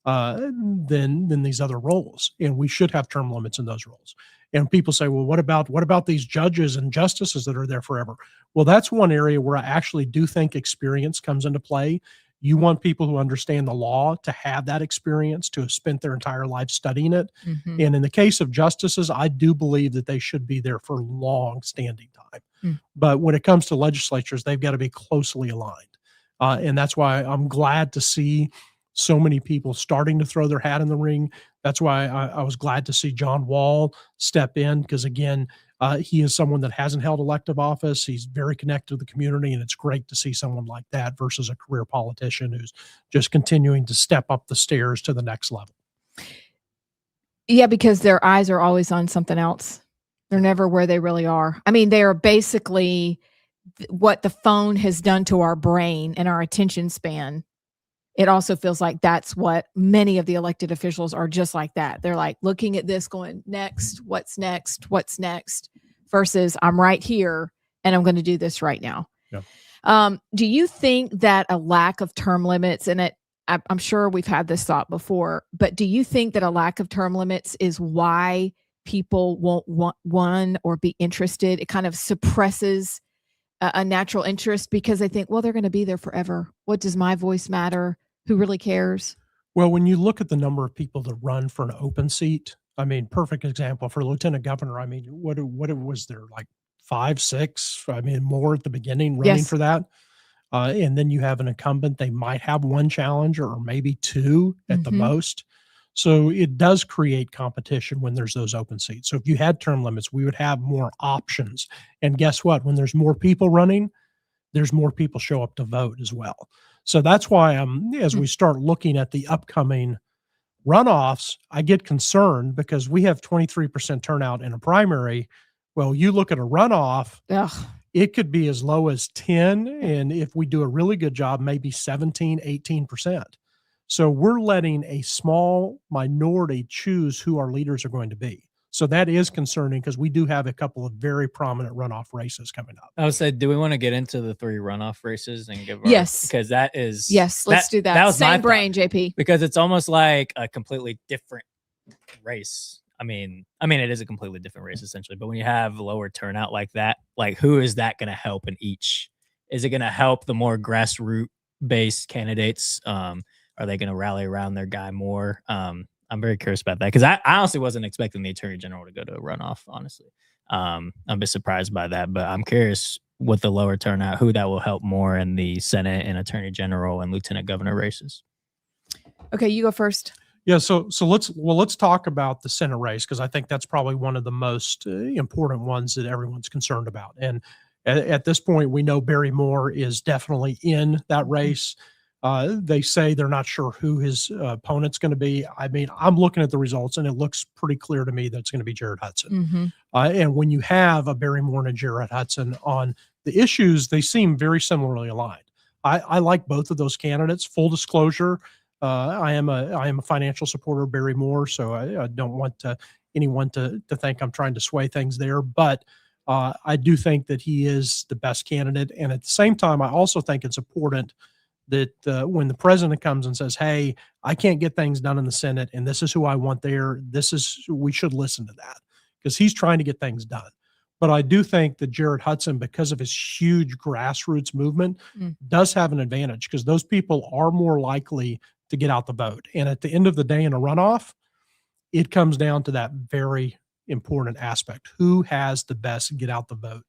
than these other roles. And we should have term limits in those roles. And people say, well, what about these judges and justices that are there forever? Well, that's one area where I actually do think experience comes into play. You want people who understand the law to have that experience, to have spent their entire life studying it. And in the case of justices, I do believe that they should be there for long-standing time. But when it comes to legislatures, they've got to be closely aligned. And that's why I'm glad to see so many people starting to throw their hat in the ring. That's why I was glad to see John Wall step in, because again, he is someone that hasn't held elective office. He's very connected to the community, and it's great to see someone like that versus a career politician who's just continuing to step up the stairs to the next level. Yeah, because their eyes are always on something else. They're never where they really are. I mean, they are basically what the phone has done to our brain and our attention span. It also feels like that's what many of the elected officials are, just like that. They're like looking at this going, next, what's next, versus I'm right here and I'm going to do this right now. Yeah. Do you think that a lack of term limits, and I'm sure we've had this thought before, but do you think that a lack of term limits is why people won't want one or be interested? It kind of suppresses a natural interest because they think, well, they're going to be there forever. What does my voice matter? Who really cares? Well, when you look at the number of people that run for an open seat, I mean, perfect example for lieutenant governor. I mean, what was there, like 5, 6? I mean, more at the beginning running Yes. for that. And then you have an incumbent. They might have one challenger or maybe 2 at the most. So it does create competition when there's those open seats. So if you had term limits, we would have more options. And guess what? When there's more people running, there's more people show up to vote as well. So that's why as we start looking at the upcoming runoffs, I get concerned because we have 23% turnout in a primary. Well, you look at a runoff, it could be as low as 10. And if we do a really good job, maybe 17, 18%. So we're letting a small minority choose who our leaders are going to be. So that is concerning because we do have a couple of very prominent runoff races coming up. I would say, do we want to get into the 3 runoff races and give Yes. because that is let's do that. That was my Same brain, thought, JP. because it's almost like a completely different race. I mean, it is a completely different race essentially, but when you have lower turnout like that, like who is that going to help in each? Is it going to help the more grassroots based candidates? Are they going to rally around their guy more? I'm very curious about that because I honestly wasn't expecting the attorney general to go to a runoff. Honestly, I'm a bit surprised by that, but I'm curious with the lower turnout, who that will help more in the Senate and attorney general and lieutenant governor races. Okay, you go first. Yeah, so let's talk about the Senate race because I think that's probably one of the most important ones that everyone's concerned about. And at this point, we know Barry Moore is definitely in that race. They say they're not sure who his opponent's going to be. I mean, I'm looking at the results, and it looks pretty clear to me that it's going to be Jared Hudson. And when you have a Barry Moore and Jared Hudson on the issues, they seem very similarly aligned. I like both of those candidates. Full disclosure, I am a financial supporter of Barry Moore, so I don't want anyone to think I'm trying to sway things there. But I do think that he is the best candidate, and at the same time, I also think it's important that when the president comes and says, "Hey, I can't get things done in the Senate, and this is who I want there," we should listen to that because he's trying to get things done. But I do think that Jared Hudson, because of his huge grassroots movement, does have an advantage because those people are more likely to get out the vote. And at the end of the day in a runoff, it comes down to that very important aspect. Who has the best get out the vote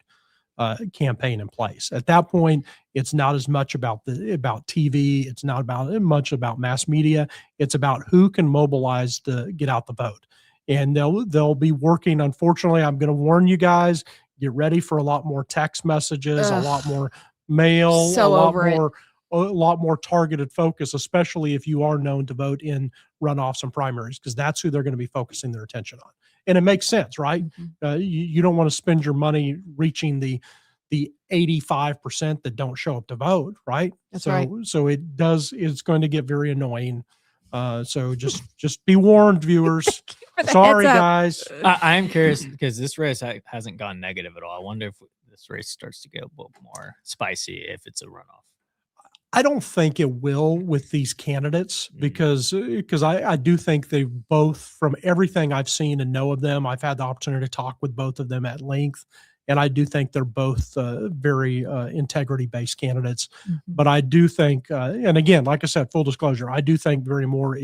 campaign in place? At that point, it's not as much about TV. It's not much about mass media. It's about who can mobilize to get out the vote. And they'll be working. Unfortunately, I'm going to warn you guys, get ready for a lot more text messages, a lot more mail, a lot more targeted focus, especially if you are known to vote in runoffs and primaries, because that's who they're going to be focusing their attention on. And it makes sense, right? You don't want to spend your money reaching the 85% that don't show up to vote, right? That's right. So it's going to get very annoying. So just be warned, viewers. Sorry, guys. I am curious because this race hasn't gone negative at all. I wonder if this race starts to get a little more spicy if it's a runoff. I don't think it will with these candidates because I do think they both, from everything I've seen and know of them, I've had the opportunity to talk with both of them at length, and I do think they're both very integrity-based candidates. But I do think, and again, like I said, full disclosure, I do think Barry Moore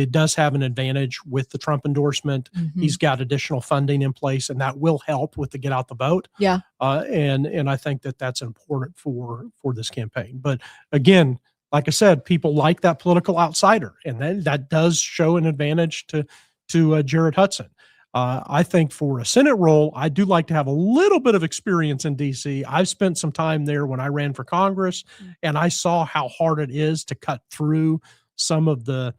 does have an advantage with the Trump endorsement. He's got additional funding in place, and that will help with the get out the vote. Yeah. And I think that that's important for this campaign. But again, like I said, people like that political outsider, and then that does show an advantage to Jared Hudson. I think for a Senate role, I do like to have a little bit of experience in DC. I've spent some time there when I ran for Congress, and I saw how hard it is to cut through some of the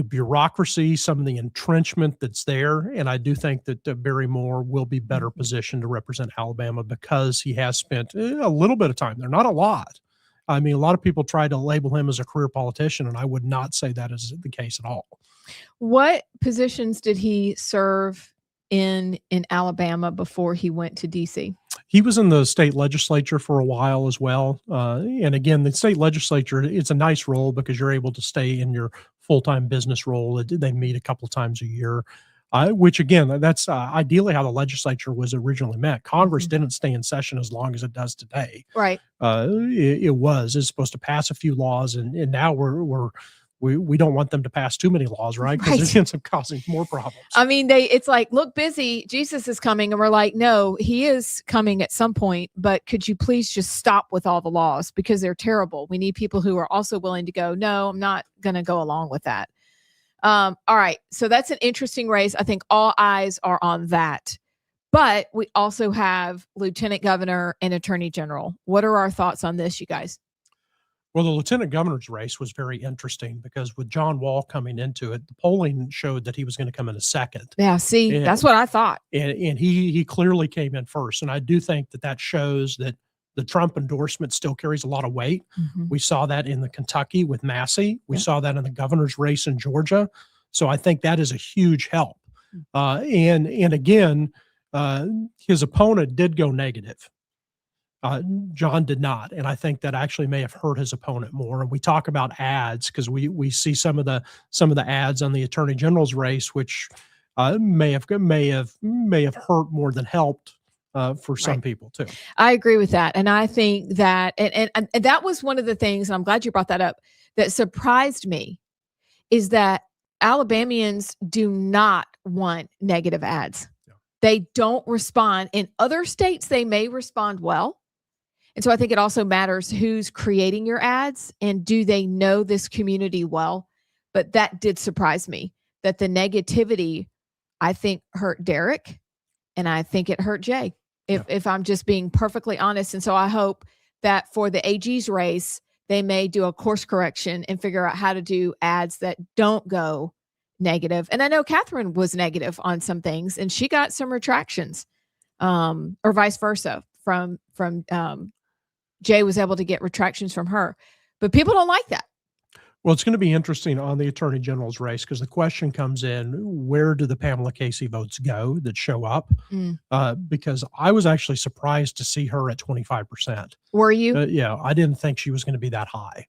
bureaucracy, some of the entrenchment that's there. And I do think that Barry Moore will be better positioned to represent Alabama because he has spent a little bit of time there, not a lot. I mean, a lot of people try to label him as a career politician, and I would not say that is the case at all. What positions did he serve in Alabama before he went to DC? He was in the state legislature for a while as well. And again, the state legislature, it's a nice role because you're able to stay in your full-time business role. They meet a couple of times a year, which again, that's ideally how the legislature was originally met. Congress didn't stay in session as long as it does today. Right. It's supposed to pass a few laws, and now we don't want them to pass too many laws, right? Because it ends up causing more problems. I mean, it's like, look busy, Jesus is coming. And we're like, no, he is coming at some point, but could you please just stop with all the laws because they're terrible. We need people who are also willing to go, no, I'm not going to go along with that. All right. So that's an interesting race. I think all eyes are on that. But we also have lieutenant governor and attorney general. What are our thoughts on this, you guys? Well, the lieutenant governor's race was very interesting because with John Wall coming into it, the polling showed that he was going to come in a second. Yeah, see, that's what I thought. And he clearly came in first. And I do think that shows that the Trump endorsement still carries a lot of weight. We saw that in the Kentucky with Massey. We saw that in the governor's race in Georgia. So I think that is a huge help. And again, his opponent did go negative. John did not, and I think that actually may have hurt his opponent more. And we talk about ads because we see some of the ads on the attorney general's race, which may have hurt more than helped for some people too. I agree with that, and I think that and that was one of the things. And I'm glad you brought that up. That surprised me is that Alabamians do not want negative ads. Yeah. They don't respond. In other states, they may respond well. And so I think it also matters who's creating your ads and do they know this community well. But that did surprise me that the negativity, I think, hurt Derek and I think it hurt Jay, if I'm just being perfectly honest. And so I hope that for the AG's race, they may do a course correction and figure out how to do ads that don't go negative. And I know Catherine was negative on some things and she got some retractions or vice versa from Jay was able to get retractions from her, but people don't like that. Well, it's going to be interesting on the attorney general's race because the question comes in, where do the Pamela Casey votes go that show up? Because I was actually surprised to see her at 25%. Were you? Yeah, I didn't think she was going to be that high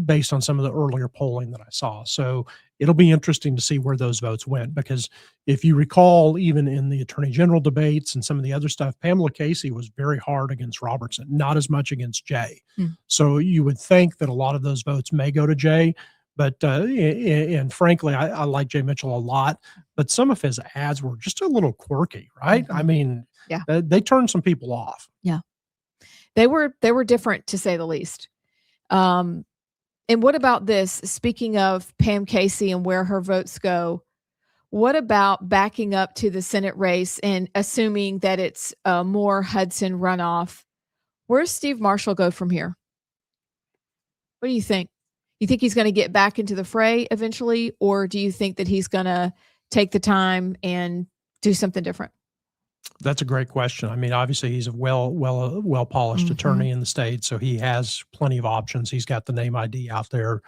based on some of the earlier polling that I saw. So it'll be interesting to see where those votes went because if you recall, even in the attorney general debates and some of the other stuff, Pamela Casey was very hard against Robertson, not as much against Jay. So you would think that a lot of those votes may go to Jay, but and frankly, I like Jay Mitchell a lot, but some of his ads were just a little quirky, right? I mean, they turned some people off. Yeah, they were different to say the least. And what about this? Speaking of Pam Casey and where her votes go, what about backing up to the Senate race and assuming that it's a Moore Hudson runoff? Where's Steve Marshall go from here? What do you think? You think he's going to get back into the fray eventually, or do you think that he's going to take the time and do something different? That's a great question. I mean, obviously he's a well polished attorney in the state, so he has plenty of options. He's got the name ID out there.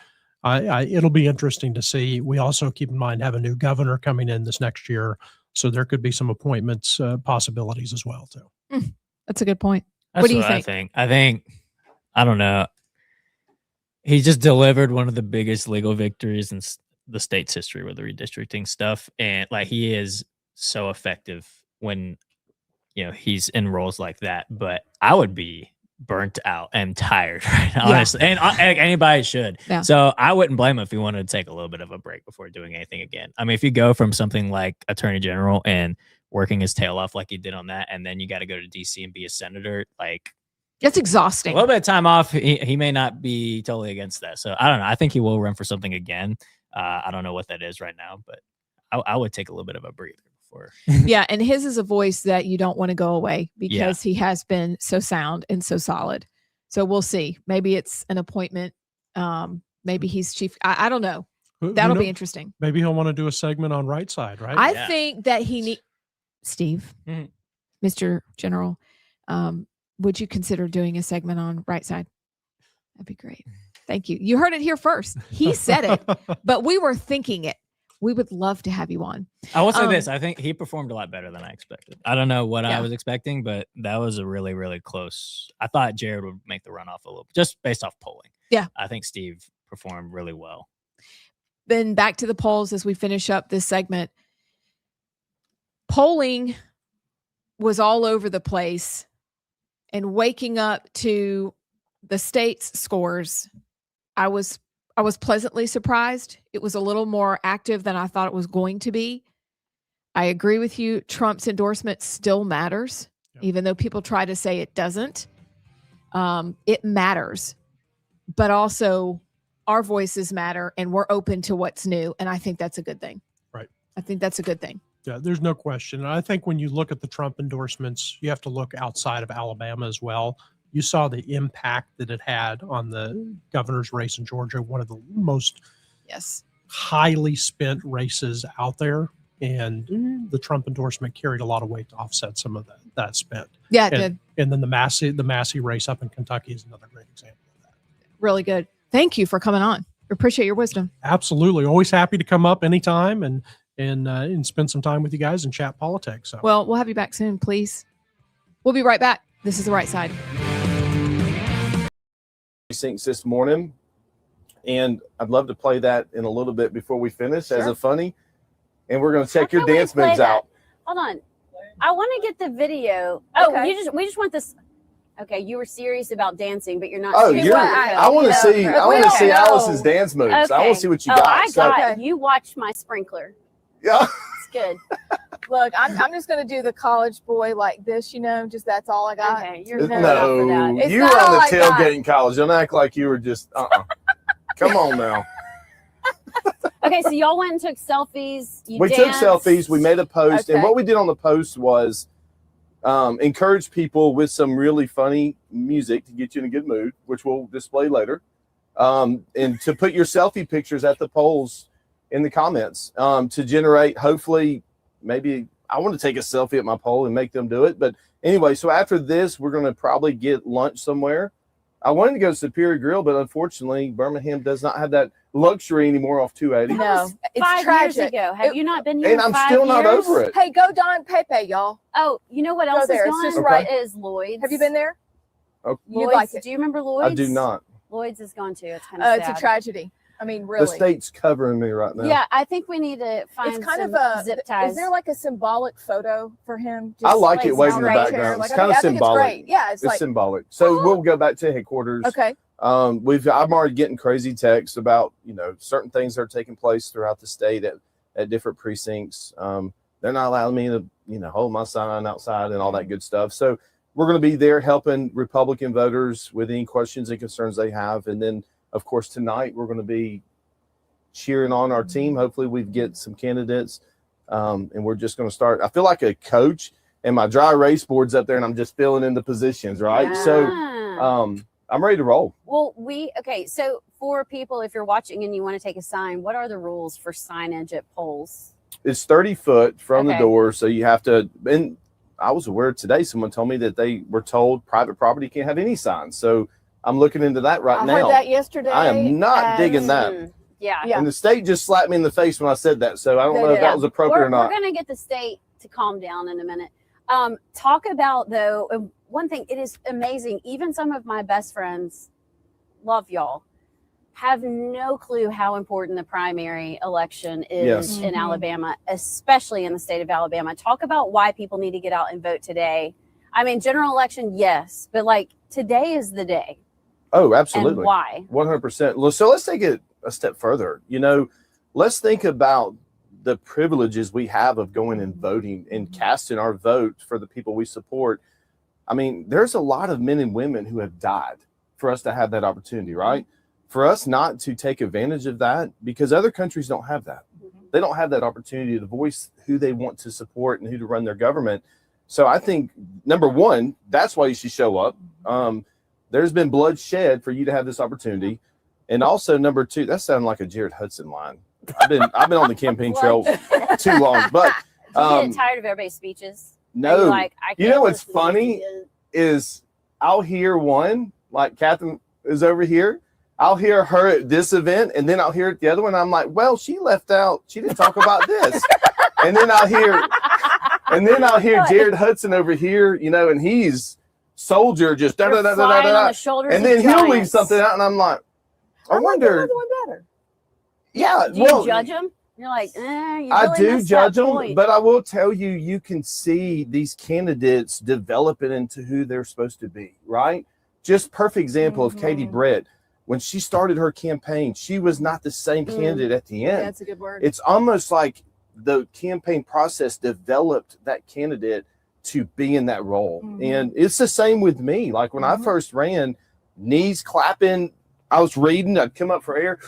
It'll be interesting to see. We also keep in mind have a new governor coming in this next year, so there could be some appointments possibilities as well too. That's a good point. What do you think? I think I don't know. He just delivered one of the biggest legal victories in the state's history with the redistricting stuff, and like he is so effective when he's in roles like that. But I would be burnt out and tired, right? Honestly, and anybody should. Yeah. So I wouldn't blame him if he wanted to take a little bit of a break before doing anything again. I mean, if you go from something like attorney general and working his tail off like he did on that, and then you got to go to DC and be a senator, like It's A exhausting. little bit of time off. He may not be totally against that. So I don't know. I think he will run for something again. I don't know what that is right now, but I would take a little bit of a breather before. Yeah, and his is a voice that you don't want to go away because Yeah. he has been so sound and so solid. So we'll see. Maybe it's an appointment. Maybe he's chief. I don't know. Who That'll be knows? interesting. Maybe he'll want to do a segment on Rightside, right? I Yeah. think that he need Steve, Mhm. Mr. General. Would you consider doing a segment on Rightside? That'd be great. Thank you. You heard it here first. He said it, but we were thinking it. We would love to have you on. I will say this. I think he performed a lot better than I expected. I don't know what Yeah. I was expecting, but that was a really, really close. I thought Jared would make the runoff a little, just based off polling. Yeah. I think Steve performed really well. Then back to the polls as we finish up this segment. Polling was all over the place, and waking up to the state's scores, I was pleasantly surprised. It was a little more active than I thought it was going to be. I agree with you. Trump's endorsement still matters, even though people try to say it doesn't. It matters, but also our voices matter, and we're open to what's new. And I think that's a good thing. Right. I think that's a good thing. Yeah, there's no question. And I think when you look at the Trump endorsements, you have to look outside of Alabama as well. You saw the impact that it had on the governor's race in Georgia, one of the most Yes. highly spent races out there. And the Trump endorsement carried a lot of weight to offset some of that spent. Yeah, it did. And then the Massey race up in Kentucky is another great example of that. Really good. Thank you for coming on. We appreciate your wisdom. Absolutely. Always happy to come up anytime and spend some time with you guys and chat politics. So. Well, we'll have you back soon, please. We'll be right back. This is The Right Side. Precincts this morning, and I'd love to play that in a little bit before we finish as Sure. a funny. And we're going to check How your can we dance play moves that? out. Hold on. I want to get the video. Oh, Okay. we just want this. Okay, you were serious about dancing, but you're not. Oh, serious you're, about the I want to code. see. we I want to don't see know. Alice's dance moves. I want Okay. to see what you Oh, got. I So- got. Okay. You watched my sprinkler. yeah. It's good. Look, I'm just going to do the college boy like this, just that's all I got. Okay, you're good No, for that. It's you not were on all the I got. tailgate in college. Don't act like you were just. Come on now. Okay, so y'all went and took selfies. You We danced. took selfies. We made a post, and Okay. what we did on the post was encourage people with some really funny music to get you in a good mood, which we'll display later, and to put your selfie pictures at the polls in the comments to generate. Hopefully, maybe I want to take a selfie at my poll and make them do it. But anyway, so after this, we're going to probably get lunch somewhere. I wanted to go to Superior Grill, but unfortunately, Birmingham does not have that luxury anymore off 280. No, it's 5 tragic. years ago. Have It- you not been here? And I'm 5 still not years? over it. Hey, go Don Pepe, y'all. Oh, you know what Go else there. is It's gone? just right. Is Lloyd's. Have you been there? Okay. You'd Lloyd's, like it. Do you remember Lloyd's? I do not. Lloyd's is gone too. It's kind of It's sad. a tragedy. I mean, The really. state's covering me right now. Yeah, I think we need to find It's kind some of a. zip ties. Is there like a symbolic photo for him? I like like it waving in the great background. chair. It's Like, I kind mean, of I think symbolic. It's great. Yeah, it's It's like symbolic. So we'll go back to headquarters. okay. I'm already getting crazy texts about certain things that are taking place throughout the state at different precincts. They're not allowing me to hold my sign outside and all that good stuff. So we're going to be there helping Republican voters with any questions and concerns they have. And then of course tonight we're going to be cheering on our team. Hopefully we get some candidates, and we're just going to start. I feel like a coach, and my dry erase board's up there, and I'm just filling in the positions, right? So Yeah. I'm ready to roll. Well, so for people, if you're watching and you want to take a sign, what are the rules for signage at polls? It's 30 foot from the Okay. door, so you have to. And I was aware today. Someone told me that they were told private property can't have any signs. So I'm looking into that right I now. heard that yesterday. I am not and- digging that. Yeah. Yeah. And the state just slapped me in the face when I said that. So I don't They know if did. that was appropriate We're or not. going to get the state to calm down in a minute. Talk about, though, one thing, it is amazing. Even some of my best friends, love y'all, have no clue how important the primary election is Yes. in Mhm. Alabama, especially in the state of Alabama. Talk about why people need to get out and vote today. I mean, general election, yes, but like today is the day. Oh, And absolutely. why? 100%. So let's take it a step further. Let's think about the privileges we have of going and voting and casting our vote for the people we support. I mean, there's a lot of men and women who have died for us to have that opportunity, right? For us not to take advantage of that, because other countries don't have that. They don't have that opportunity to voice who they want to support and who to run their government. So I think, number one, that's why you should show up. There's been blood shed for you to have this opportunity. And also, number two, that sounded like a Jared Hudson line. I've been on the campaign trail too long, but You get tired of everybody's speeches. no. Like, I You can't know what's listen to funny you. is I'll hear one, like Catherine is over here. I'll hear her at this event, and then I'll hear the other one. I'm like, well, she left out. She didn't talk about this. And then I'll hear Jared Hudson over here, you know, and he's soldier just da da da da Flying on da, the shoulders and of then he'll leave giants. something out, and I'm like, I wonder. the one better. Yeah, Do you well, judge them? You're like, you really I do missed judge that them, point. but I will tell you, you can see these candidates developing into who they're supposed to be, right? Just perfect example of Katie Brett. When she started her campaign, she was not the same candidate at the end. That's a good word. It's almost like the campaign process developed that candidate to be in that role. And it's the same with me. Like when I first ran, knees clapping, I was reading, I'd come up for air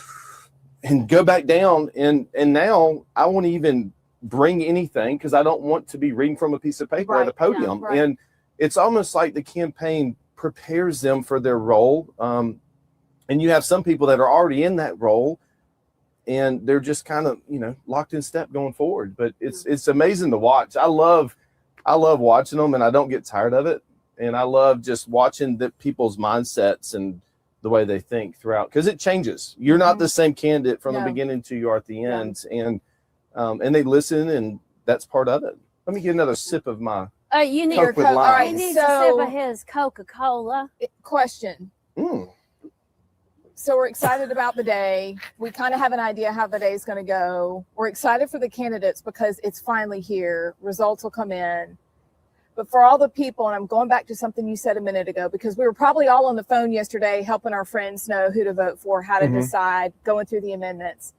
and go back down. And now I won't even bring anything because I don't want to be reading from a piece of paper at a podium. And it's almost like the campaign prepares them for their role. And you have some people that are already in that role and they're just kind of, you know, locked in step going forward. But it's amazing to watch. I love watching them and I don't get tired of it. And I love just watching the people's mindsets and the way they think throughout, because it changes. You're not the same candidate from the beginning to you are at the end. And they listen, and that's part of it. Let me get another sip of my you need, Coke with All lime. right, he needs so- a sip of his Coca-Cola. Question. So we're excited about the day. We kind of have an idea how the day is going to go. We're excited for the candidates because it's finally here. Results will come in. But for all the people, and I'm going back to something you said a minute ago, because we were probably all on the phone yesterday helping our friends know who to vote for, how to decide, going through the amendments.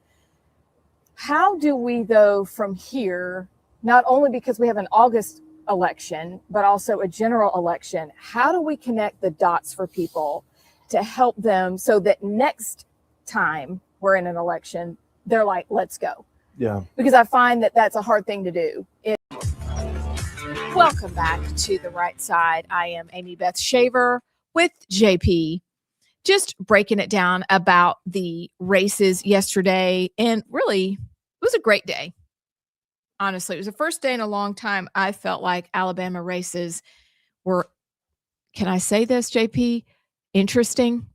How do we, though, from here, not only because we have an August election, but also a general election, how do we connect the dots for people to help them so that next time we're in an election, they're like, let's go? Yeah. Because I find that that's a hard thing to do. Welcome back to the Right Side. I am Amy Beth Shaver with JP, just breaking it down about the races yesterday. And really, it was a great day. Honestly, it was the first day in a long time I felt like Alabama races were, can I say this, JP? Interesting,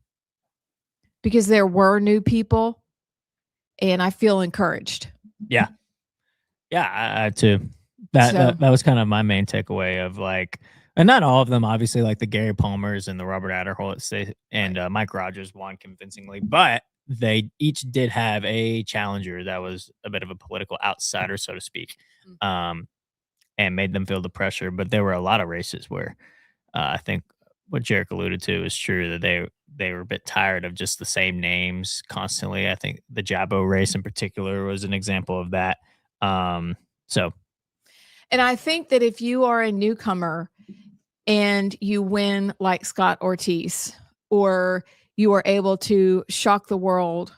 because there were new people and I feel encouraged. Yeah, I too. That was kind of my main takeaway of like, and not all of them, obviously, like the Gary Palmers and the Robert Adderholtz and Mike Rogers won convincingly, but they each did have a challenger that was a bit of a political outsider, so to speak, and made them feel the pressure. But there were a lot of races where I think what Jarek alluded to is true, that they were a bit tired of just the same names constantly. I think the Jabbo race in particular was an example of that. And I think that if you are a newcomer and you win like Scott Ortiz, or you are able to shock the world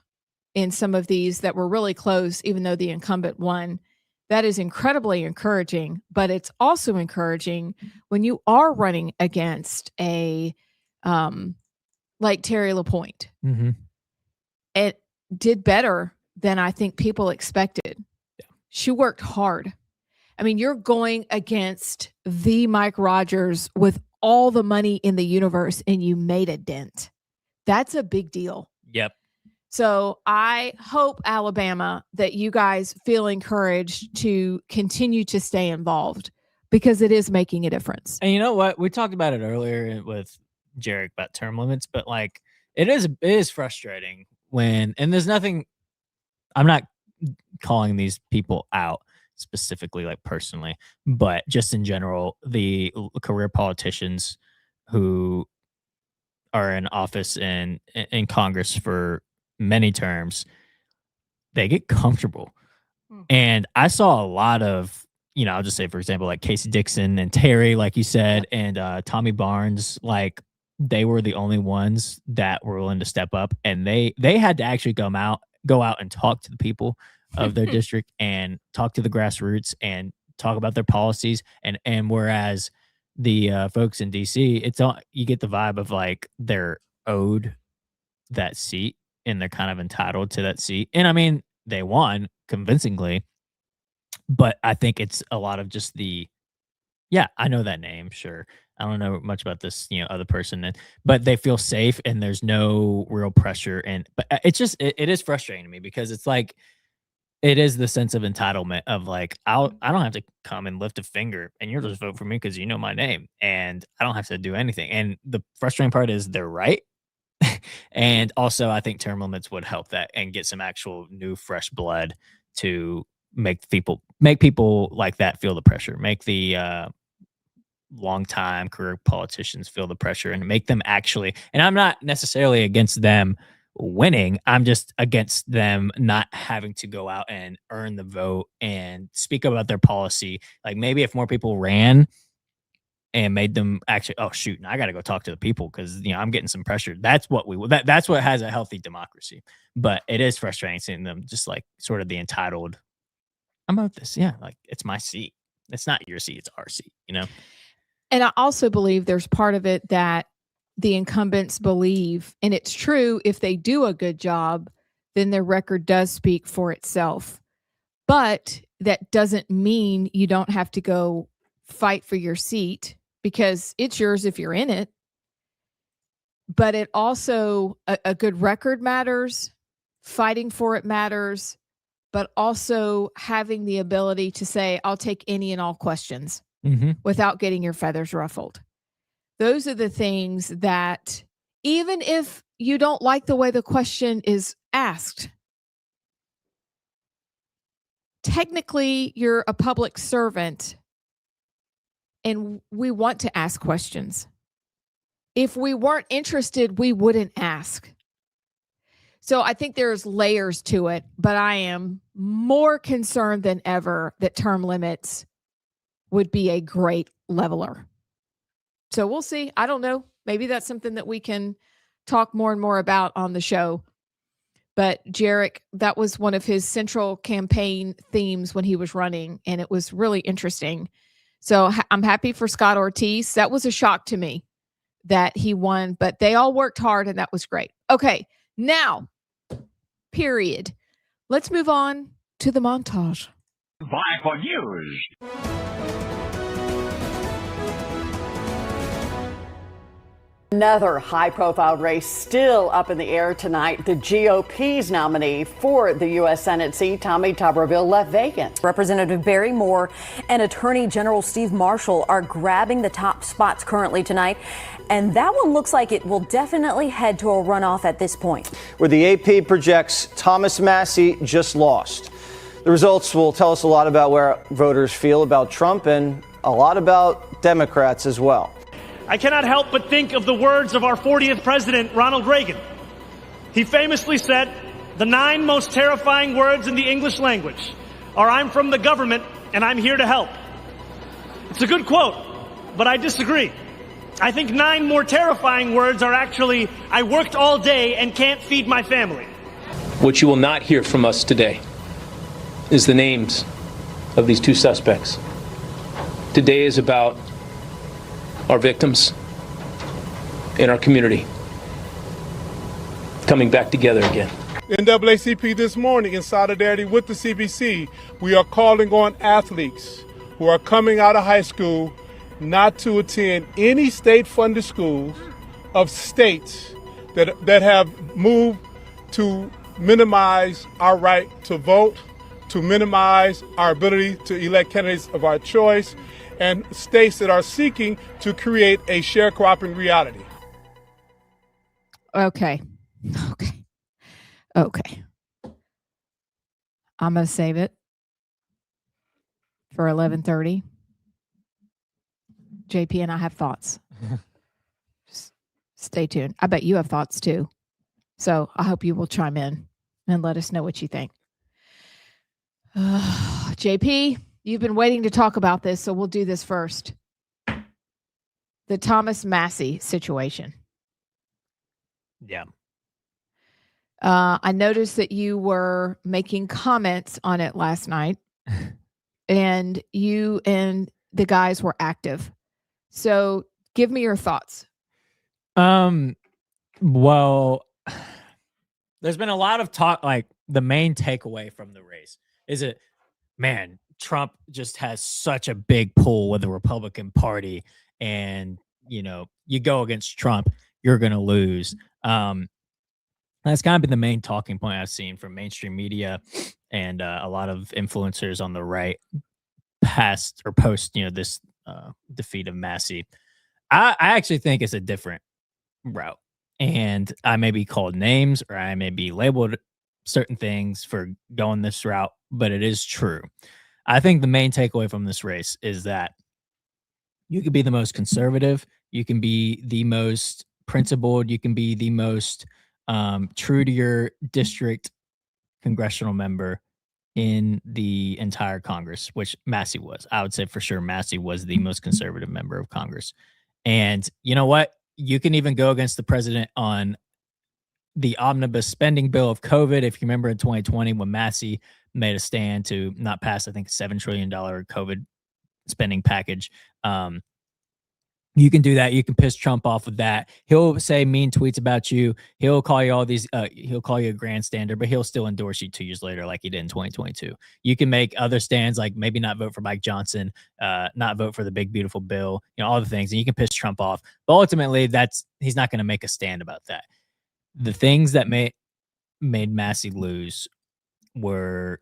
in some of these that were really close, even though the incumbent won, that is incredibly encouraging. But it's also encouraging when you are running against a like Terry LaPointe. It did better than I think people expected. She worked hard. I mean, you're going against the Mike Rogers with all the money in the universe and you made a dent. That's a big deal. Yep. So I hope, Alabama, that you guys feel encouraged to continue to stay involved because it is making a difference. And you know what? We talked about it earlier with Jarek about term limits, but like it is frustrating when, and there's nothing, I'm not calling these people out specifically, like personally, but just in general, the career politicians who are in office in Congress for many terms, they get comfortable. And I saw a lot of I'll just say, for example, like Casey Dixon and Terry, like you said, and Tommy Barnes, like they were the only ones that were willing to step up, and they had to actually go out and talk to the people of their district and talk to the grassroots and talk about their policies. And whereas the folks in DC, you get the vibe of like they're owed that seat and they're kind of entitled to that seat. And I mean, they won convincingly, but I think it's a lot of just I know that name, sure. I don't know much about this, other person, but they feel safe and there's no real pressure. But it's just, it is frustrating to me because it's like, it is the sense of entitlement of like, I don't have to come and lift a finger and you'll just vote for me because you know my name and I don't have to do anything. And the frustrating part is they're right. And also I think term limits would help that and get some actual new fresh blood to make people like that feel the pressure, make the long time career politicians feel the pressure and make them actually, and I'm not necessarily against them winning, I'm just against them not having to go out and earn the vote and speak about their policy. Like maybe if more people ran and made them actually, oh shoot, I got to go talk to the people because I'm getting some pressure. That's what that's what has a healthy democracy. But it is frustrating seeing them just like sort of the entitled, I'm about this, like it's my seat. It's not your seat, it's our seat, And I also believe there's part of it that the incumbents believe, and it's true, if they do a good job, then their record does speak for itself. But that doesn't mean you don't have to go fight for your seat because it's yours if you're in it. But it also, a good record matters, fighting for it matters, but also having the ability to say, I'll take any and all questions without getting your feathers ruffled. Those are the things that, even if you don't like the way the question is asked, technically you're a public servant and we want to ask questions. If we weren't interested, we wouldn't ask. So I think there's layers to it, but I am more concerned than ever that term limits would be a great leveler. So we'll see. I don't know. Maybe that's something that we can talk more and more about on the show. But Jarek, that was one of his central campaign themes when he was running, and it was really interesting. So I'm happy for Scott Ortiz. That was a shock to me that he won, but they all worked hard, and that was great. Okay, now, period. Let's move on to the montage. Vital News. Another high-profile race still up in the air tonight. The GOP's nominee for the U.S. Senate seat, Tommy Tuberville, left vacant. Representative Barry Moore and Attorney General Steve Marshall are grabbing the top spots currently tonight. And that one looks like it will definitely head to a runoff at this point. Where the AP projects Thomas Massie just lost. The results will tell us a lot about where voters feel about Trump and a lot about Democrats as well. I cannot help but think of the words of our 40th president, Ronald Reagan. He famously said, "The 9 most terrifying words in the English language are I'm from the government and I'm here to help." It's a good quote, but I disagree. I think 9 more terrifying words are actually, I worked all day and can't feed my family. What you will not hear from us today is the names of these 2 suspects. Today is about our victims and our community coming back together again. NAACP this morning, in solidarity with the CBC, we are calling on athletes who are coming out of high school not to attend any state-funded schools of states that have moved to minimize our right to vote, to minimize our ability to elect candidates of our choice, and states that are seeking to create a sharecropping reality. Okay. I'm going to save it for 11:30. JP and I have thoughts. Just stay tuned. I bet you have thoughts too. So I hope you will chime in and let us know what you think. JP, You've been waiting to talk about this, so we'll do this first. The Thomas Massey situation. Yeah. I noticed that you were making comments on it last night, and you and the guys were active. So give me your thoughts. Well, there's been a lot of talk, like the main takeaway from the race is it, man, Trump just has such a big pull with the Republican Party, and you go against Trump, you're gonna lose. That's kind of been the main talking point I've seen from mainstream media and a lot of influencers on the right past or post, this defeat of Massey. I actually think it's a different route, and I may be called names or I may be labeled certain things for going this route, but it is true. I think the main takeaway from this race is that you can be the most conservative, you can be the most principled, you can be the most true to your district congressional member in the entire Congress, which Massey was. I would say for sure Massey was the most conservative member of Congress. And you know what? You can even go against the president on the omnibus spending bill of COVID. If you remember in 2020 when Massey made a stand to not pass, I think, $7 trillion COVID spending package. You can do that. You can piss Trump off with that. He'll say mean tweets about you. He'll call you all these, he'll call you a grandstander, but he'll still endorse you 2 years later like he did in 2022. You can make other stands, like maybe not vote for Mike Johnson, not vote for the big, beautiful bill, all the things, and you can piss Trump off. But ultimately, he's not going to make a stand about that. The things that made Massey lose were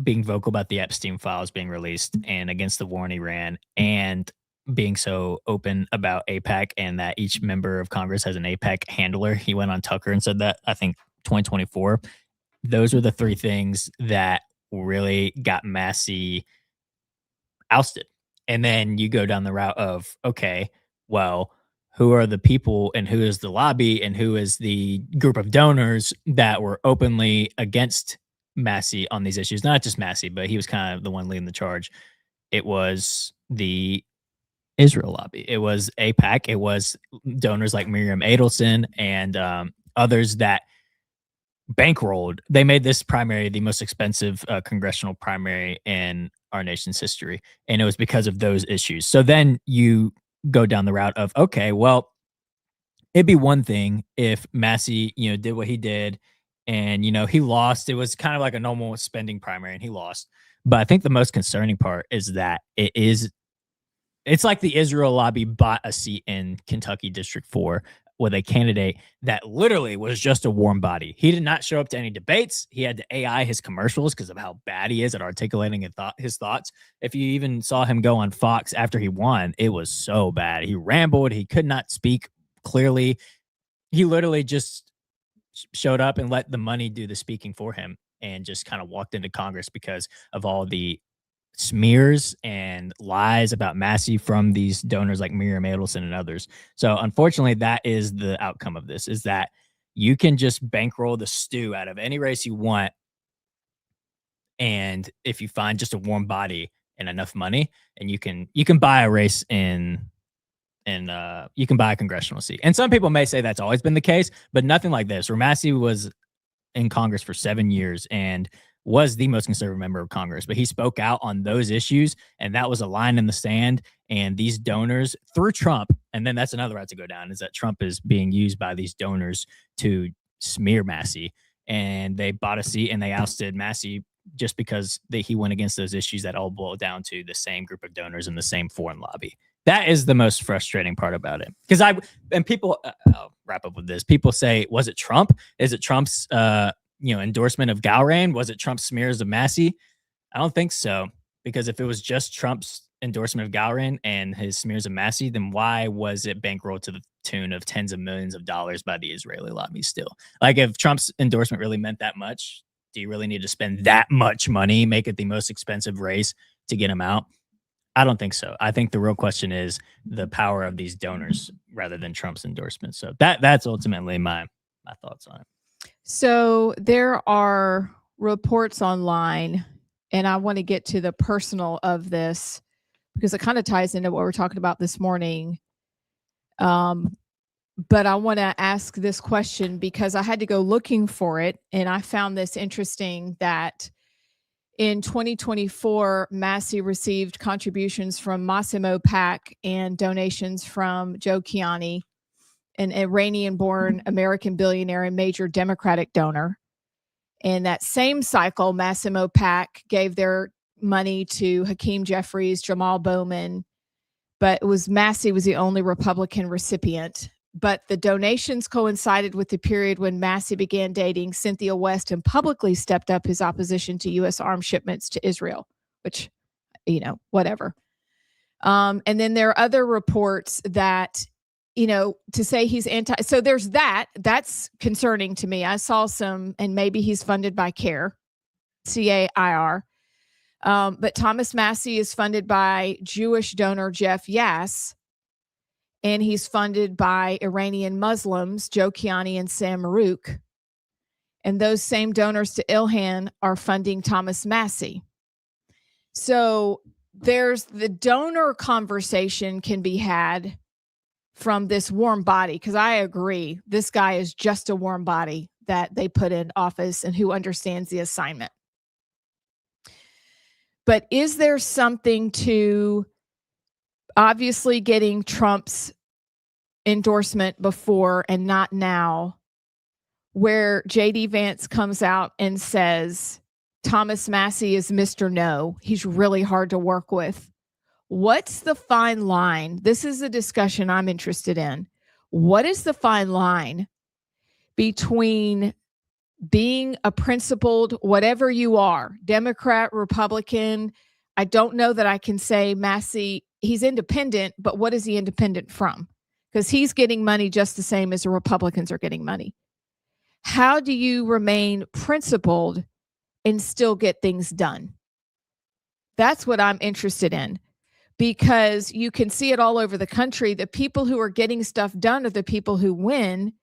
being vocal about the Epstein files being released and against the war in Iran, and being so open about AIPAC and that each member of Congress has an AIPAC handler. He went on Tucker and said that, I think, 2024. Those were the three things that really got Massey ousted. And then you go down the route of, okay, well, who are the people and who is the lobby and who is the group of donors that were openly against Massey on these issues? Not just Massey, but he was kind of the one leading the charge. It was the Israel lobby. It was AIPAC. It was donors like Miriam Adelson and others that bankrolled. They made this primary the most expensive congressional primary in our nation's history. And it was because of those issues. So then you go down the route of, okay, well, it'd be one thing if Massey, did what he did and, he lost. It was kind of like a normal spending primary and he lost. But I think the most concerning part is that it's like the Israel lobby bought a seat in Kentucky District 4 with a candidate that literally was just a warm body. He did not show up to any debates. He had to AI his commercials because of how bad he is at articulating his thoughts. If you even saw him go on Fox after he won, it was so bad. He rambled. He could not speak clearly. He literally just showed up and let the money do the speaking for him and just kind of walked into Congress because of all the smears and lies about Massey from these donors like Miriam Adelson and others. So unfortunately, that is the outcome of this, is that you can just bankroll the stew out of any race you want. And if you find just a warm body and enough money, and you can buy a race and you can buy a congressional seat. And some people may say that's always been the case, but nothing like this, where Massey was in Congress for 7 years and was the most conservative member of Congress, but he spoke out on those issues, and that was a line in the sand. And these donors through Trump, and then that's another route to go down, is that Trump is being used by these donors to smear Massey, and they bought a seat and they ousted Massey just because he went against those issues that all boil down to the same group of donors and the same foreign lobby. That is the most frustrating part about it. Because people, I'll wrap up with this. People say, was it Trump? Is it Trump's, endorsement of Gowran? Was it Trump's smears of Massey? I don't think so. Because if it was just Trump's endorsement of Gowran and his smears of Massey, then why was it bankrolled to the tune of tens of millions of dollars by the Israeli lobby still? Like, if Trump's endorsement really meant that much, do you really need to spend that much money, make it the most expensive race to get him out? I don't think so. I think the real question is the power of these donors rather than Trump's endorsement. So that's ultimately my thoughts on it. So there are reports online and I want to get to the personal of this because it kind of ties into what we're talking about this morning. But I want to ask this question because I had to go looking for it, and I found this interesting that in 2024, Massey received contributions from Massimo Pack and donations from Joe Kiani, an Iranian-born American billionaire and major Democratic donor. In that same cycle, Massimo Pack gave their money to Hakeem Jeffries, Jamal Bowman, but Massey was the only Republican recipient. But the donations coincided with the period when Massey began dating Cynthia West and publicly stepped up his opposition to U.S. arms shipments to Israel, which, whatever. And then there are other reports that, to say he's so there's that's concerning to me. I saw some, and maybe he's funded by CAIR, CAIR. But Thomas Massey is funded by Jewish donor Jeff Yass, and he's funded by Iranian Muslims, Joe Kiani and Sam Marouk. And those same donors to Ilhan are funding Thomas Massey. So there's the donor conversation can be had from this warm body, because I agree, this guy is just a warm body that they put in office and who understands the assignment. But is there something to obviously getting Trump's endorsement before and not now, where J.D. Vance comes out and says, Thomas Massey is Mr. No. He's really hard to work with. What's the fine line? This is a discussion I'm interested in. What is the fine line between being a principled, whatever you are, Democrat, Republican? I don't know that I can say Massey, he's independent, but what is he independent from? Because he's getting money just the same as the Republicans are getting money. How do you remain principled and still get things done? That's what I'm interested in, because you can see it all over the country. The people who are getting stuff done are the people who win.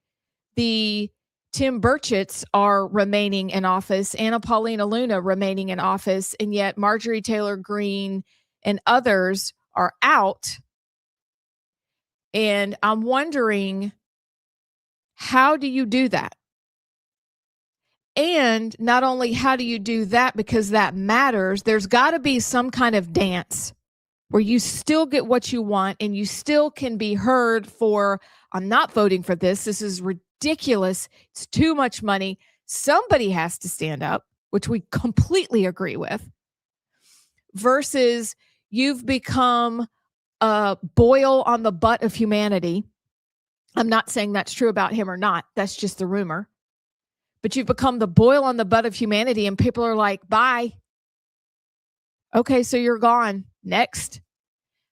The Tim Burchetts are remaining in office, Anna Paulina Luna remaining in office, and yet Marjorie Taylor Greene and others are out. And I'm wondering, how do you do that? And not only how do you do that, because that matters, there's got to be some kind of dance where you still get what you want and you still can be heard for, I'm not voting for this. This is ridiculous. It's too much money. Somebody has to stand up, which we completely agree with, versus you've become a boil on the butt of humanity. I'm not saying that's true about him or not. That's just the rumor. But you've become the boil on the butt of humanity, and people are like, bye. Okay, so you're gone. Next.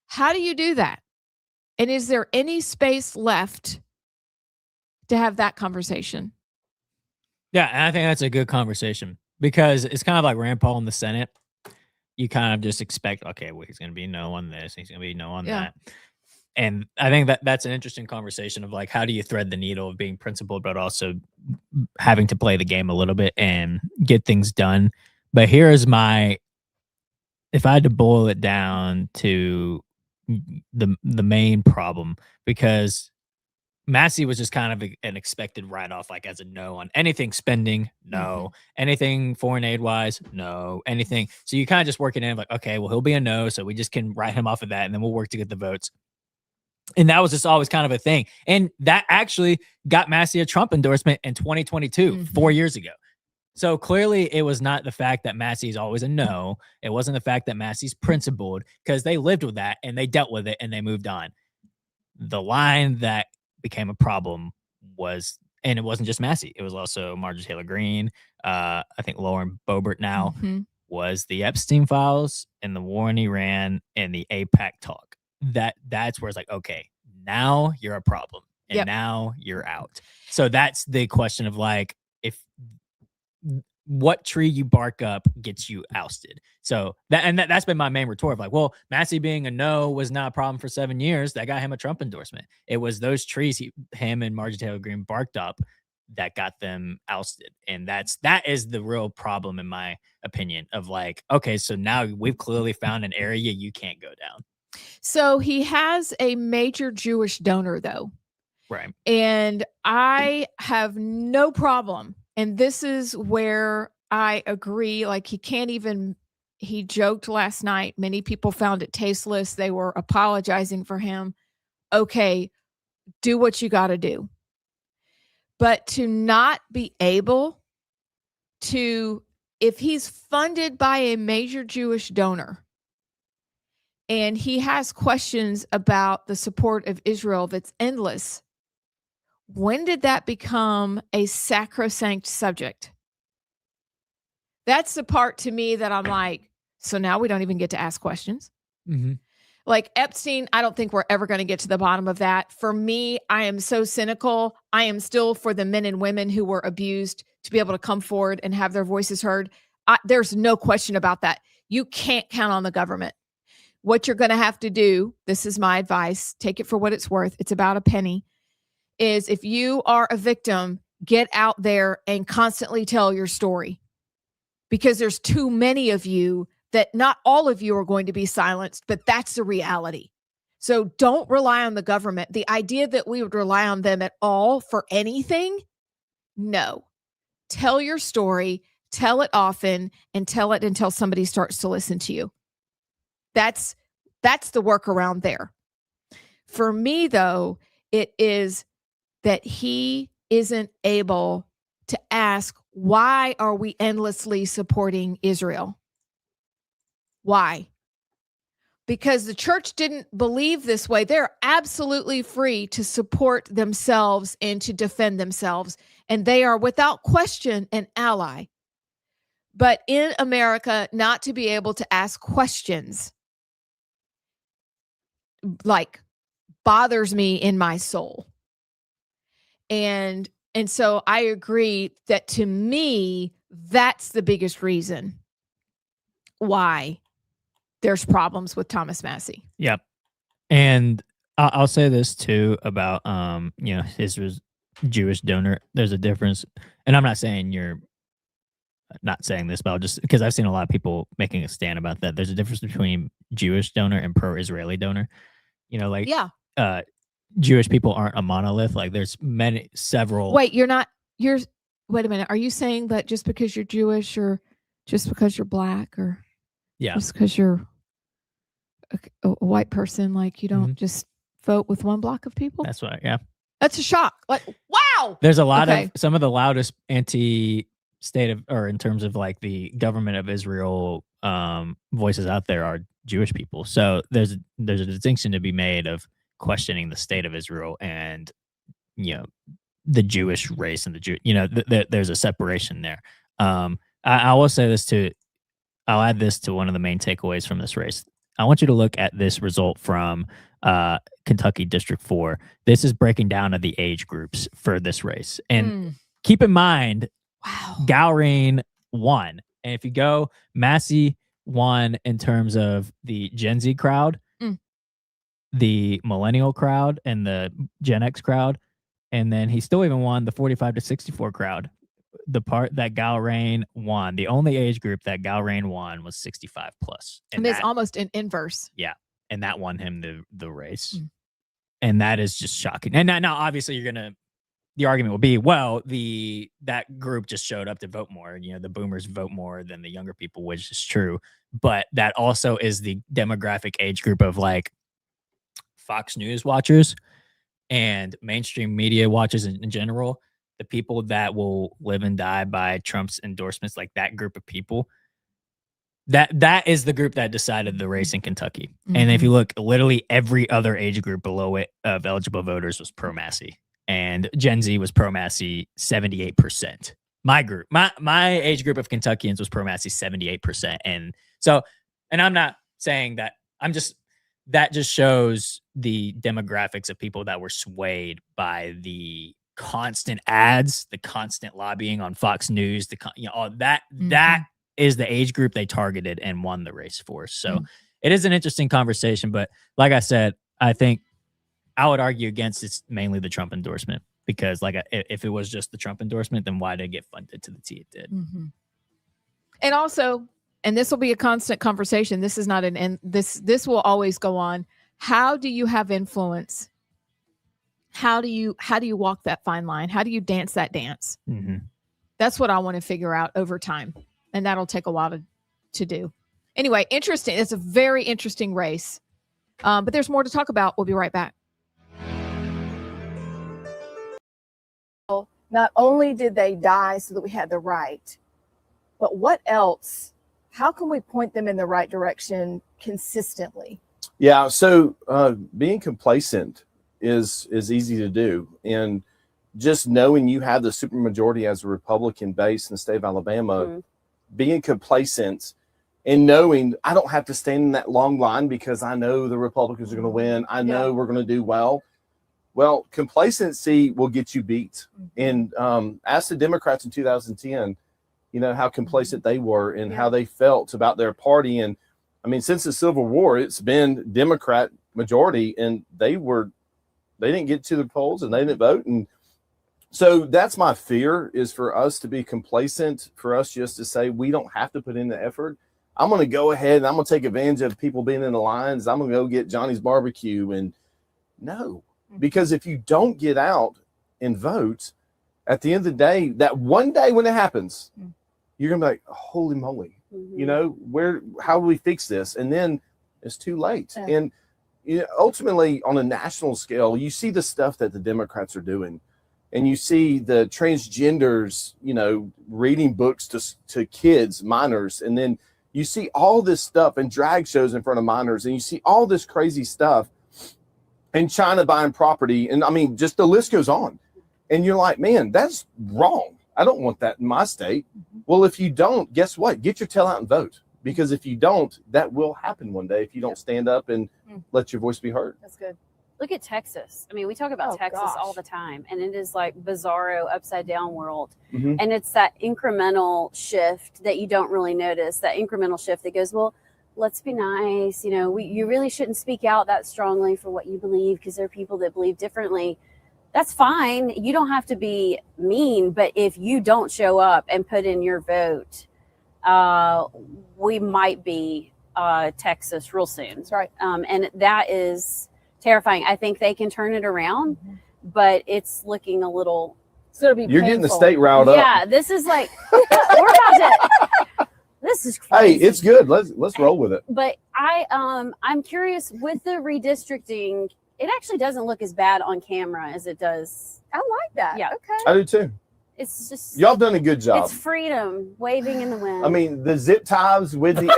How do you do that? And is there any space left to have that conversation? Yeah, and I think that's a good conversation, because it's kind of like Rand Paul in the Senate. You kind of just expect, okay, well, he's going to be no on this, he's going to be no on that. And I think that's an interesting conversation of like, how do you thread the needle of being principled, but also having to play the game a little bit and get things done. But here's if I had to boil it down to the main problem, because Massey was just kind of an expected write-off, like as a no on anything spending, no. Anything foreign aid wise, no. Anything. So you kind of just work it in like, okay, well, he'll be a no, so we just can write him off of that, and then we'll work to get the votes. And that was just always kind of a thing. And that actually got Massey a Trump endorsement in 2022, 4 years ago. So clearly it was not the fact that Massey's always a no. It wasn't the fact that Massey's principled, because they lived with that and they dealt with it and they moved on. The line that became a problem was, and it wasn't just Massey, it was also Marjorie Taylor Greene. I think Lauren Boebert now, was the Epstein files and the war in Iran and the AIPAC talk. That's where it's like, okay, now you're a problem and now you're out. So that's the question of like, if what tree you bark up gets you ousted. So that's been my main retort of like, well, Massey being a no was not a problem for 7 years. That got him a Trump endorsement. It was those trees him and Marjorie Taylor Greene barked up that got them ousted. And that is the real problem, in my opinion, of like, okay, so now we've clearly found an area you can't go down. So he has a major Jewish donor, though. Right. And I have no problem. And this is where I agree. Like, he joked last night. Many people found it tasteless. They were apologizing for him. Okay, do what you got to do. But to not be able to, if he's funded by a major Jewish donor and he has questions about the support of Israel that's endless, when did that become a sacrosanct subject? That's the part to me that I'm like, so now we don't even get to ask questions. Mm-hmm. Like Epstein, I don't think we're ever going to get to the bottom of that. For me, I am so cynical. I am still for the men and women who were abused to be able to come forward and have their voices heard. There's no question about that. You can't count on the government. What you're going to have to do, this is my advice, take it for what it's worth. It's about a penny, is if you are a victim, get out there and constantly tell your story, because there's too many of you that not all of you are going to be silenced, but that's the reality. So don't rely on the government. The idea that we would rely on them at all for anything, no. Tell your story, tell it often, and tell it until somebody starts to listen to you. That's the workaround there. For me, though, it is that he isn't able to ask, why are we endlessly supporting Israel? Why? Because the church didn't believe this way. They're absolutely free to support themselves and to defend themselves. And they are without question an ally. But in America, not to be able to ask questions, like, bothers me in my soul. And so I agree that, to me, that's the biggest reason why there's problems with Thomas Massey. Yep. And I'll say this too about his Jewish donor. There's a difference, and I'm not saying you're not saying this, but I'll just, because I've seen a lot of people making a stand about that. There's a difference between Jewish donor and pro-Israeli donor. Jewish people aren't a monolith. Like, there's several. Wait a minute. Are you saying that just because you're Jewish, or just because you're black, or just because you're a white person, like, you don't just vote with one block of people? That's right. Yeah. That's a shock. Like, wow. There's a lot of, some of the loudest anti-state of, or in terms of like the government of Israel voices out there are Jewish people. So there's a distinction to be made of questioning the state of Israel and, the Jewish race and the Jew, there's a separation there. I will say this too. I'll add this to one of the main takeaways from this race. I want you to look at this result from Kentucky District 4. This is breaking down of the age groups for this race. And keep in mind, Gowring won. And if you go, Massey won in terms of the Gen Z crowd, the millennial crowd, and the Gen X crowd. And then he still even won the 45 to 64 crowd. The part that Gowring won, the only age group that Gowring won was 65 plus. And it's almost an inverse. Yeah. And that won him the race. And that is just shocking. And now obviously the argument will be, well, that group just showed up to vote more. The boomers vote more than the younger people, which is true. But that also is the demographic age group of like Fox News watchers and mainstream media watchers in general. The people that will live and die by Trump's endorsements, like that group of people, that is the group that decided the race in Kentucky. And if you look, literally every other age group below it of eligible voters was pro-Massey. And Gen Z was pro-Massey 78%. My group, my age group of Kentuckians was pro-Massey 78%. And I'm not saying that, that just shows the demographics of people that were swayed by the constant ads, the constant lobbying on Fox News, all that. That is the age group they targeted and won the race for. So it is an interesting conversation, but like I said, I think I would argue against it's mainly the Trump endorsement. because if it was just the Trump endorsement, then why did it get funded to the T it did? Mm-hmm. And also, and this will be a constant conversation. This is not an end. This will always go on. How do you have influence? How do you walk that fine line? How do you dance that dance? Mm-hmm. That's what I want to figure out over time. And that'll take a while to do. Anyway, interesting. It's a very interesting race. But there's more to talk about. We'll be right back. Not only did they die so that we had the right, but what else? How can we point them in the right direction consistently? Yeah, so being complacent is easy to do. And just knowing you have the supermajority as a Republican base in the state of Alabama, being complacent and knowing I don't have to stand in that long line because I know the Republicans are going to win. I know we're going to do well. Well, complacency will get you beat. And ask the Democrats in 2010, how complacent they were and how they felt about their party. And I mean, since the Civil War, it's been Democrat majority, and they didn't get to the polls and they didn't vote. And so that's my fear, is for us to be complacent, for us just to say we don't have to put in the effort. I'm going to go ahead and I'm going to take advantage of people being in the lines. I'm going to go get Johnny's barbecue. And no, because if you don't get out and vote, at the end of the day, that one day when it happens, you're going to be like, holy moly, how do we fix this? And then it's too late. And ultimately, on a national scale, you see the stuff that the Democrats are doing. And you see the transgenders, reading books to kids, minors. And then you see all this stuff and drag shows in front of minors. And you see all this crazy stuff. And China buying property. And I mean, just the list goes on. And you're like, man, that's wrong. I don't want that in my state. Well, if you don't, guess what? Get your tail out and vote. Because if you don't, that will happen one day if you don't stand up and let your voice be heard. That's good. Look at Texas. I mean, we talk about Texas all the time, and it is like bizarro, upside down world. And it's that incremental shift that you don't really notice, that incremental shift that goes, well, let's be nice. You really shouldn't speak out that strongly for what you believe because there are people that believe differently. That's fine. You don't have to be mean, but if you don't show up and put in your vote, we might be Texas real soon. That's right. And that is terrifying. I think they can turn it around, but it's looking a little. It's gonna be. You're painful. getting the state riled up. Yeah, this is like we're about to. This is crazy. Hey, it's good. Let's roll with it. But I'm curious with the redistricting. It actually doesn't look as bad on camera as it does. I like that. Yeah. Okay. I do too. It's just y'all done a good job. It's freedom waving in the wind. I mean, the zip ties with the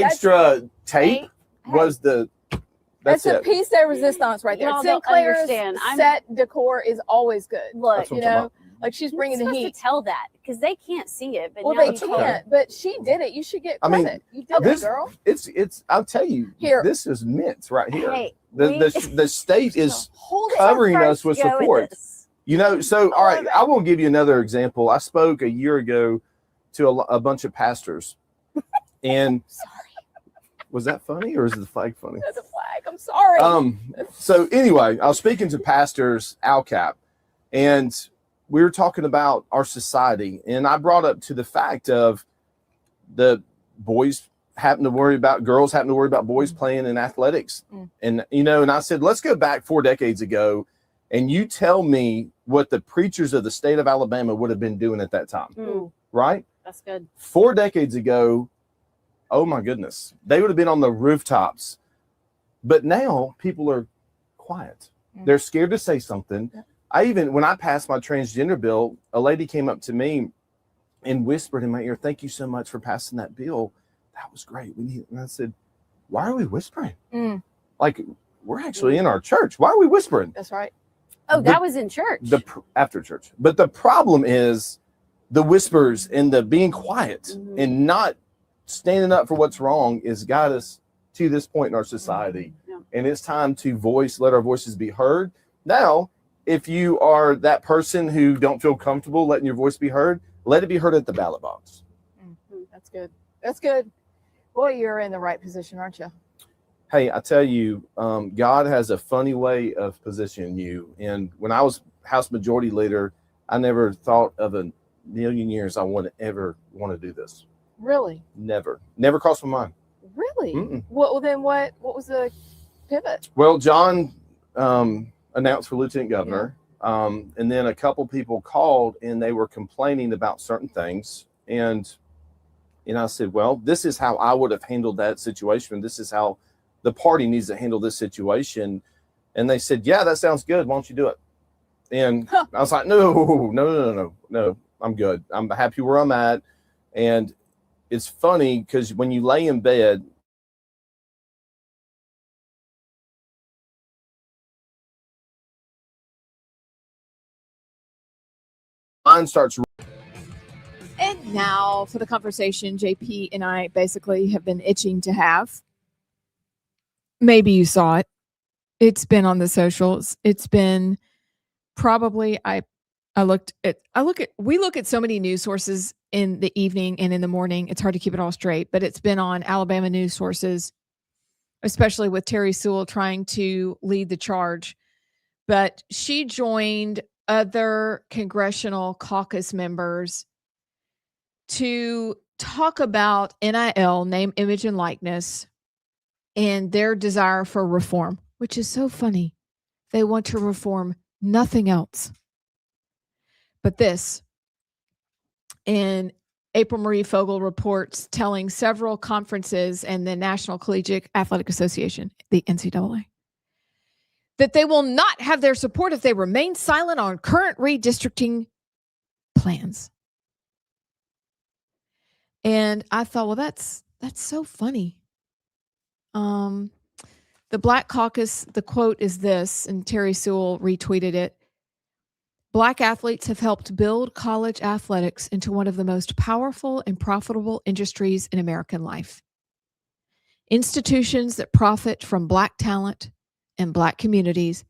extra tape was the. That's a piece de resistance right there. Y'all don't Sinclair's understand. set decor is always good. Look, like she's bringing the heat. To tell that because they can't see it. But well, now they can't. But she did it. You should get credit. You did it, girl. It's. I'll tell you. Here, this is mint right here. Hey, the state is covering us with support. So all right, I will give you another example. I spoke a year ago to a bunch of pastors, and was that funny or is the flag funny? That's a flag. I'm sorry. So anyway, I was speaking to pastors, ALCAP, and we were talking about our society, and I brought up to the fact of the boys having to worry about girls having to worry about boys playing in athletics, and and I said, let's go back 4 decades ago, and you tell me what the preachers of the state of Alabama would have been doing at that time, right? That's good. 4 decades ago, oh my goodness, they would have been on the rooftops, but now people are quiet. They're scared to say something. When I passed my transgender bill, a lady came up to me and whispered in my ear, "Thank you so much for passing that bill. That was great." And I said, "Why are we whispering? Like, we're actually in our church. Why are we whispering?" That's right. Oh, that was in church. After church. But the problem is the whispers and the being quiet and not standing up for what's wrong has got us to this point in our society. And it's time to let our voices be heard. Now, if you are that person who don't feel comfortable letting your voice be heard, let it be heard at the ballot box. That's good. That's good. Boy, you're in the right position, aren't you? Hey, I tell you, God has a funny way of positioning you. And when I was House Majority Leader, I never thought of a million years I would ever want to do this. Really? Never crossed my mind. Really? Mm-mm. Well, then what was the pivot? Well, John announced for lieutenant governor, and then a couple people called and they were complaining about certain things. And I said, well, this is how I would have handled that situation. This is how the party needs to handle this situation. And they said, yeah, that sounds good. Why don't you do it? And I was like, no, I'm good. I'm happy where I'm at. And it's funny because when you lay in bed, mine starts. And now for the conversation JP and I basically have been itching to have. Maybe you saw it. It's been on the socials. It's been probably we look at so many news sources in the evening and in the morning. It's hard to keep it all straight, but it's been on Alabama news sources, especially with Terry Sewell trying to lead the charge. But she joined other congressional caucus members to talk about NIL, name, image, and likeness, and their desire for reform, which is so funny. They want to reform nothing else but this. And April Marie Fogel reports telling several conferences and the National Collegiate Athletic Association, the NCAA, that they will not have their support if they remain silent on current redistricting plans. And I thought, well, that's so funny. The Black Caucus, the quote is this, and Terry Sewell retweeted it. Black athletes have helped build college athletics into one of the most powerful and profitable industries in American life. Institutions that profit from Black talent and Black communities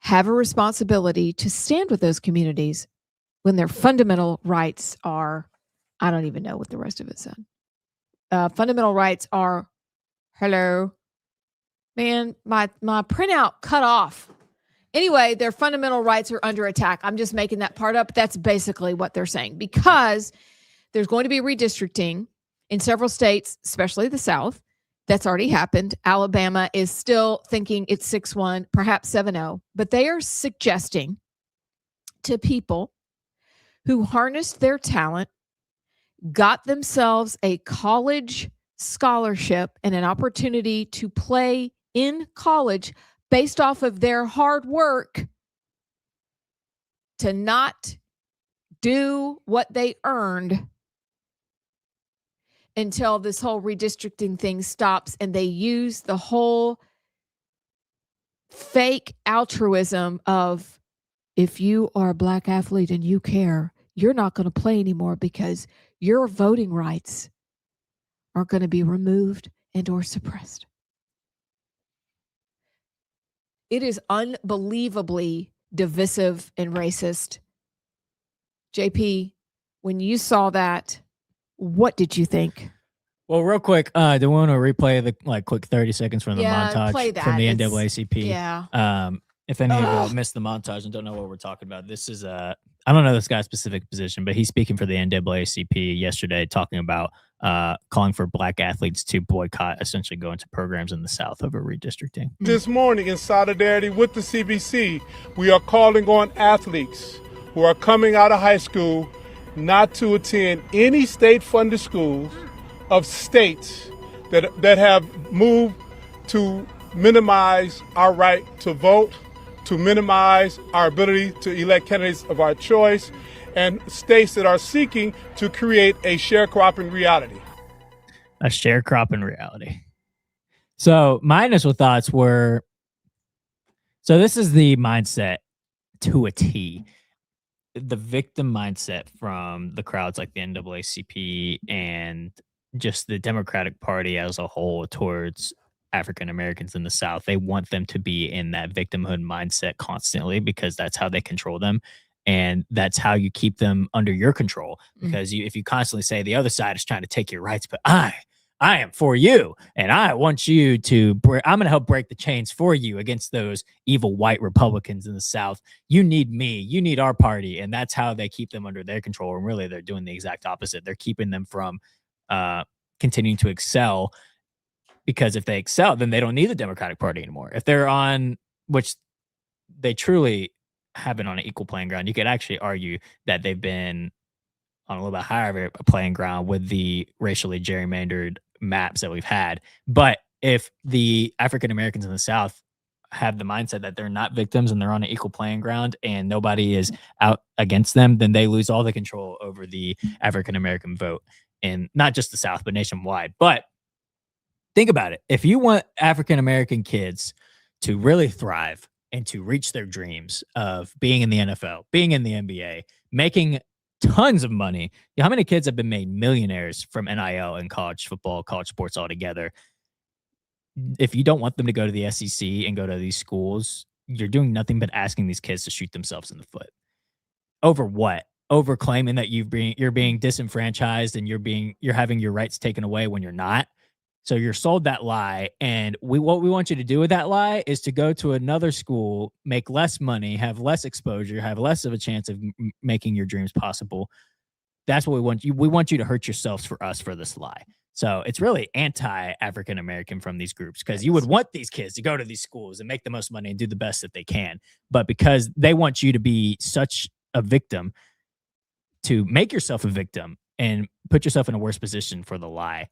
have a responsibility to stand with those communities when their fundamental rights are, I don't even know what the rest of it said. Fundamental rights are, hello, man, my printout cut off. Anyway, their fundamental rights are under attack. I'm just making that part up. That's basically what they're saying, because there's going to be redistricting in several states, especially the South. That's already happened. Alabama is still thinking it's 6-1, perhaps 7-0, but they are suggesting to people who harnessed their talent, got themselves a college scholarship and an opportunity to play in college based off of their hard work, to not do what they earned until this whole redistricting thing stops, and they use the whole fake altruism of, if you are a Black athlete and you care, you're not going to play anymore because your voting rights are going to be removed and or suppressed. It is unbelievably divisive and racist. JP, when you saw that, what did you think? Well, real quick, do we want to replay the quick 30 seconds from the montage from the NAACP? Yeah. If any of you missed the montage and don't know what we're talking about, this is I don't know this guy's specific position, but he's speaking for the NAACP yesterday, talking about calling for Black athletes to boycott, essentially go into programs in the South over redistricting. This morning, in solidarity with the CBC, we are calling on athletes who are coming out of high school not to attend any state-funded schools of states that have moved to minimize our right to vote, to minimize our ability to elect candidates of our choice, and states that are seeking to create a sharecropping reality. A sharecropping reality. So my initial thoughts were, so this is the mindset to a T. The victim mindset from the crowds like the NAACP and just the Democratic Party as a whole towards African Americans in the South. They want them to be in that victimhood mindset constantly because that's how they control them. And that's how you keep them under your control. Because if you constantly say the other side is trying to take your rights, but I am for you, and I want you to. I'm going to help break the chains for you against those evil white Republicans in the South. You need me. You need our party, and that's how they keep them under their control. And really, they're doing the exact opposite. They're keeping them from continuing to excel, because if they excel, then they don't need the Democratic Party anymore. If they're on, which they truly have been on an equal playing ground, you could actually argue that they've been on a little bit higher of a playing ground with the racially gerrymandered maps that we've had. But if the African Americans in the South have the mindset that they're not victims and they're on an equal playing ground and nobody is out against them, then they lose all the control over the African American vote in not just the South, but nationwide. But think about it. If you want African American kids to really thrive and to reach their dreams of being in the NFL, being in the NBA, making tons of money. You know, how many kids have been made millionaires from NIL and college football, college sports altogether? If you don't want them to go to the SEC and go to these schools, you're doing nothing but asking these kids to shoot themselves in the foot. Over what? Over claiming that you're being disenfranchised and you're having your rights taken away when you're not. So you're sold that lie, and what we want you to do with that lie is to go to another school, make less money, have less exposure, have less of a chance of making your dreams possible. That's what we want you. We want you to hurt yourselves for us for this lie. So it's really anti-African American from these groups, because you would want these kids to go to these schools and make the most money and do the best that they can. But because they want you to be such a victim, to make yourself a victim and put yourself in a worse position for the lie.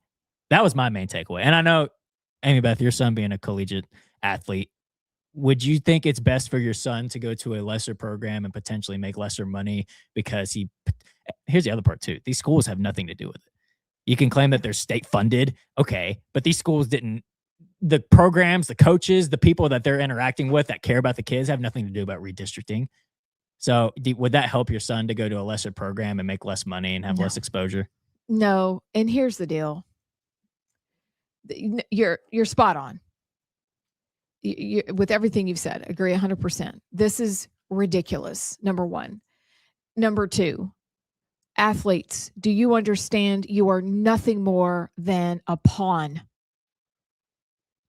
That was my main takeaway. And I know, Amy Beth, your son being a collegiate athlete, would you think it's best for your son to go to a lesser program and potentially make lesser money because here's the other part too. These schools have nothing to do with it. You can claim that they're state funded. Okay. But these schools the programs, the coaches, the people that they're interacting with that care about the kids have nothing to do about redistricting. So would that help your son to go to a lesser program and make less money and have less exposure? No. And here's the deal. You're spot on. With everything you've said, agree 100%. This is ridiculous. Number one. Number two, athletes, do you understand you are nothing more than a pawn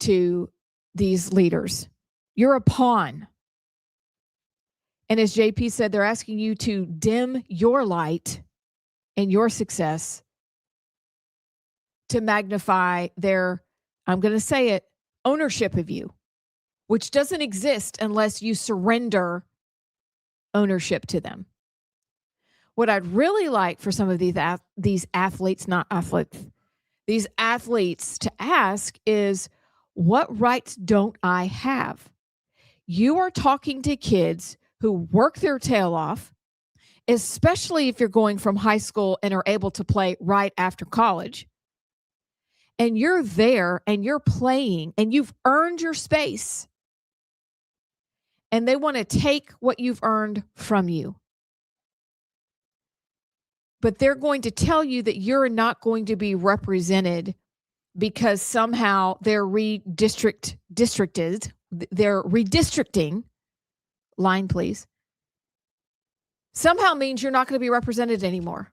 to these leaders? You're a pawn. And as JP said, they're asking you to dim your light and your success to magnify their, I'm going to say it, ownership of you, which doesn't exist unless you surrender ownership to them. What I'd really like for some of these athletes, not athletes, these athletes to ask is, what rights don't I have? You are talking to kids who work their tail off, especially if you're going from high school and are able to play right after college. And you're there and you're playing and you've earned your space. And they want to take what you've earned from you. But they're going to tell you that you're not going to be represented because somehow they're redistricting. Line, please. Somehow means you're not going to be represented anymore.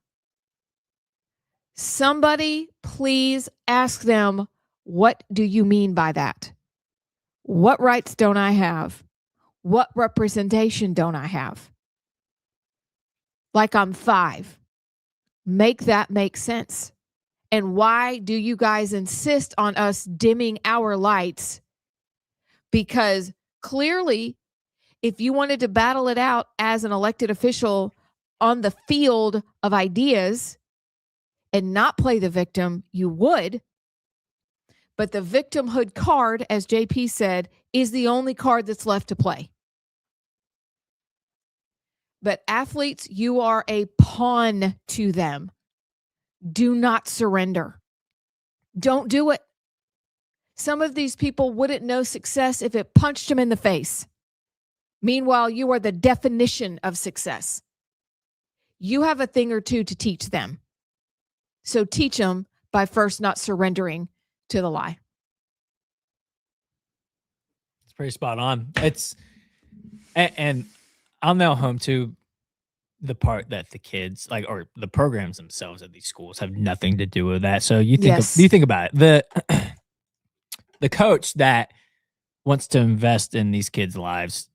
Somebody please ask them, what do you mean by that? What rights don't I have? What representation don't I have? Like I'm 5. Make that make sense. And why do you guys insist on us dimming our lights? Because clearly, if you wanted to battle it out as an elected official on the field of ideas and not play the victim, you would. But the victimhood card, as JP said, is the only card that's left to play. But athletes, you are a pawn to them. Do not surrender. Don't do it. Some of these people wouldn't know success if it punched them in the face. Meanwhile, you are the definition of success. You have a thing or two to teach them. So teach them by first not surrendering to the lie. It's pretty spot on. And I'll nail home too. the part that the kids like, or the programs themselves at these schools have nothing to do with that. So you think about it, the coach that wants to invest in these kids' lives,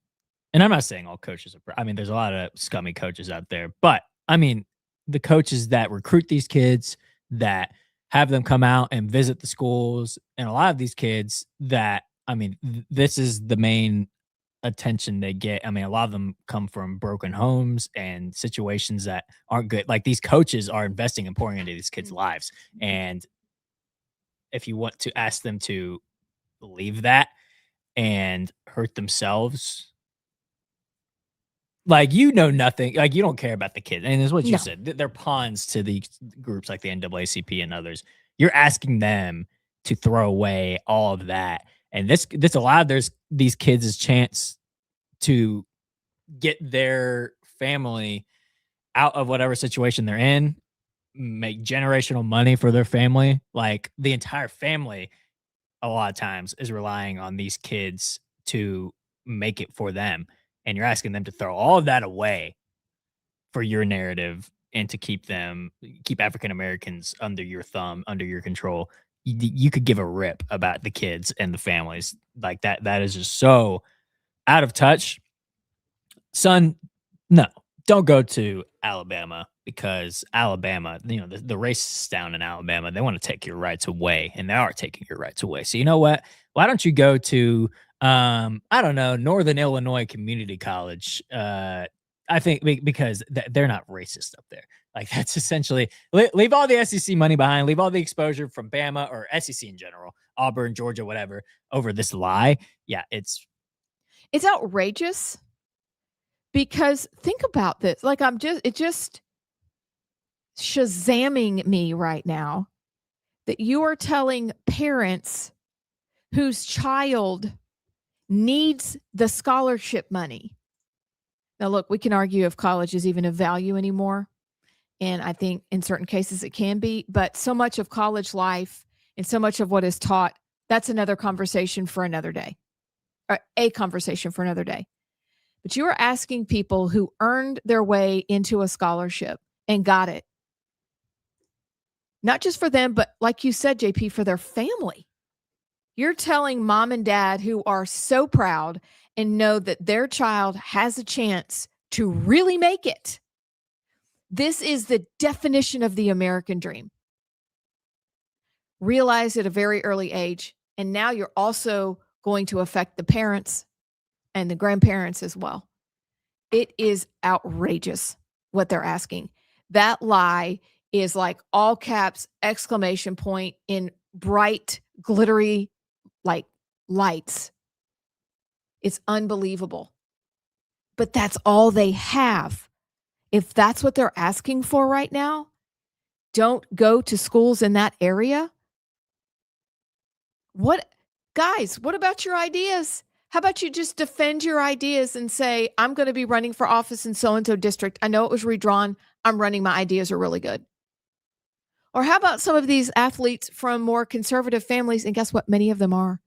and I'm not saying all coaches are, I mean, there's a lot of scummy coaches out there, but I mean, the coaches that recruit these kids, that have them come out and visit the schools, and a lot of these kids that, I mean, this is the main attention they get. I mean, a lot of them come from broken homes and situations that aren't good. Like, these coaches are investing and pouring into these kids' lives. And if you want to ask them to leave that and hurt themselves, like, you know nothing, like, you don't care about the kids. And it's what you said. They're pawns to these groups like the NAACP and others. You're asking them to throw away all of that. And this allowed these kids a chance to get their family out of whatever situation they're in, make generational money for their family. Like, the entire family, a lot of times, is relying on these kids to make it for them. And you're asking them to throw all of that away for your narrative and to keep African Americans under your thumb, under your control. You could give a rip about the kids and the families like that. That is just so out of touch. Son, no, don't go to Alabama, because Alabama, the racists down in Alabama, they want to take your rights away, and they are taking your rights away. So you know what? Why don't you go to, I don't know, Northern Illinois Community College? I think because they're not racist up there. Like, that's essentially, leave all the SEC money behind, leave all the exposure from Bama or SEC in general, Auburn, Georgia, whatever, over this lie. Yeah, it's outrageous, because think about this. Like, it's just shazamming me right now that you are telling parents whose child needs the scholarship money. Now, look, we can argue if college is even of value anymore. And I think in certain cases it can be, but so much of college life and so much of what is taught, that's another conversation for another day, or a conversation for another day. But you are asking people who earned their way into a scholarship and got it, not just for them, but like you said, JP, for their family. You're telling mom and dad who are so proud and know that their child has a chance to really make it. This is the definition of the American dream. Realize at a very early age. And now you're also going to affect the parents and the grandparents as well. It is outrageous what they're asking. That lie is like all caps, exclamation point in bright, glittery, like, lights. It's unbelievable. But that's all they have. If that's what they're asking for right now, don't go to schools in that area. Guys, what about your ideas? How about you just defend your ideas and say, I'm going to be running for office in so-and-so district. I know it was redrawn. I'm running. My ideas are really good. Or how about some of these athletes from more conservative families? And guess what? Many of them are.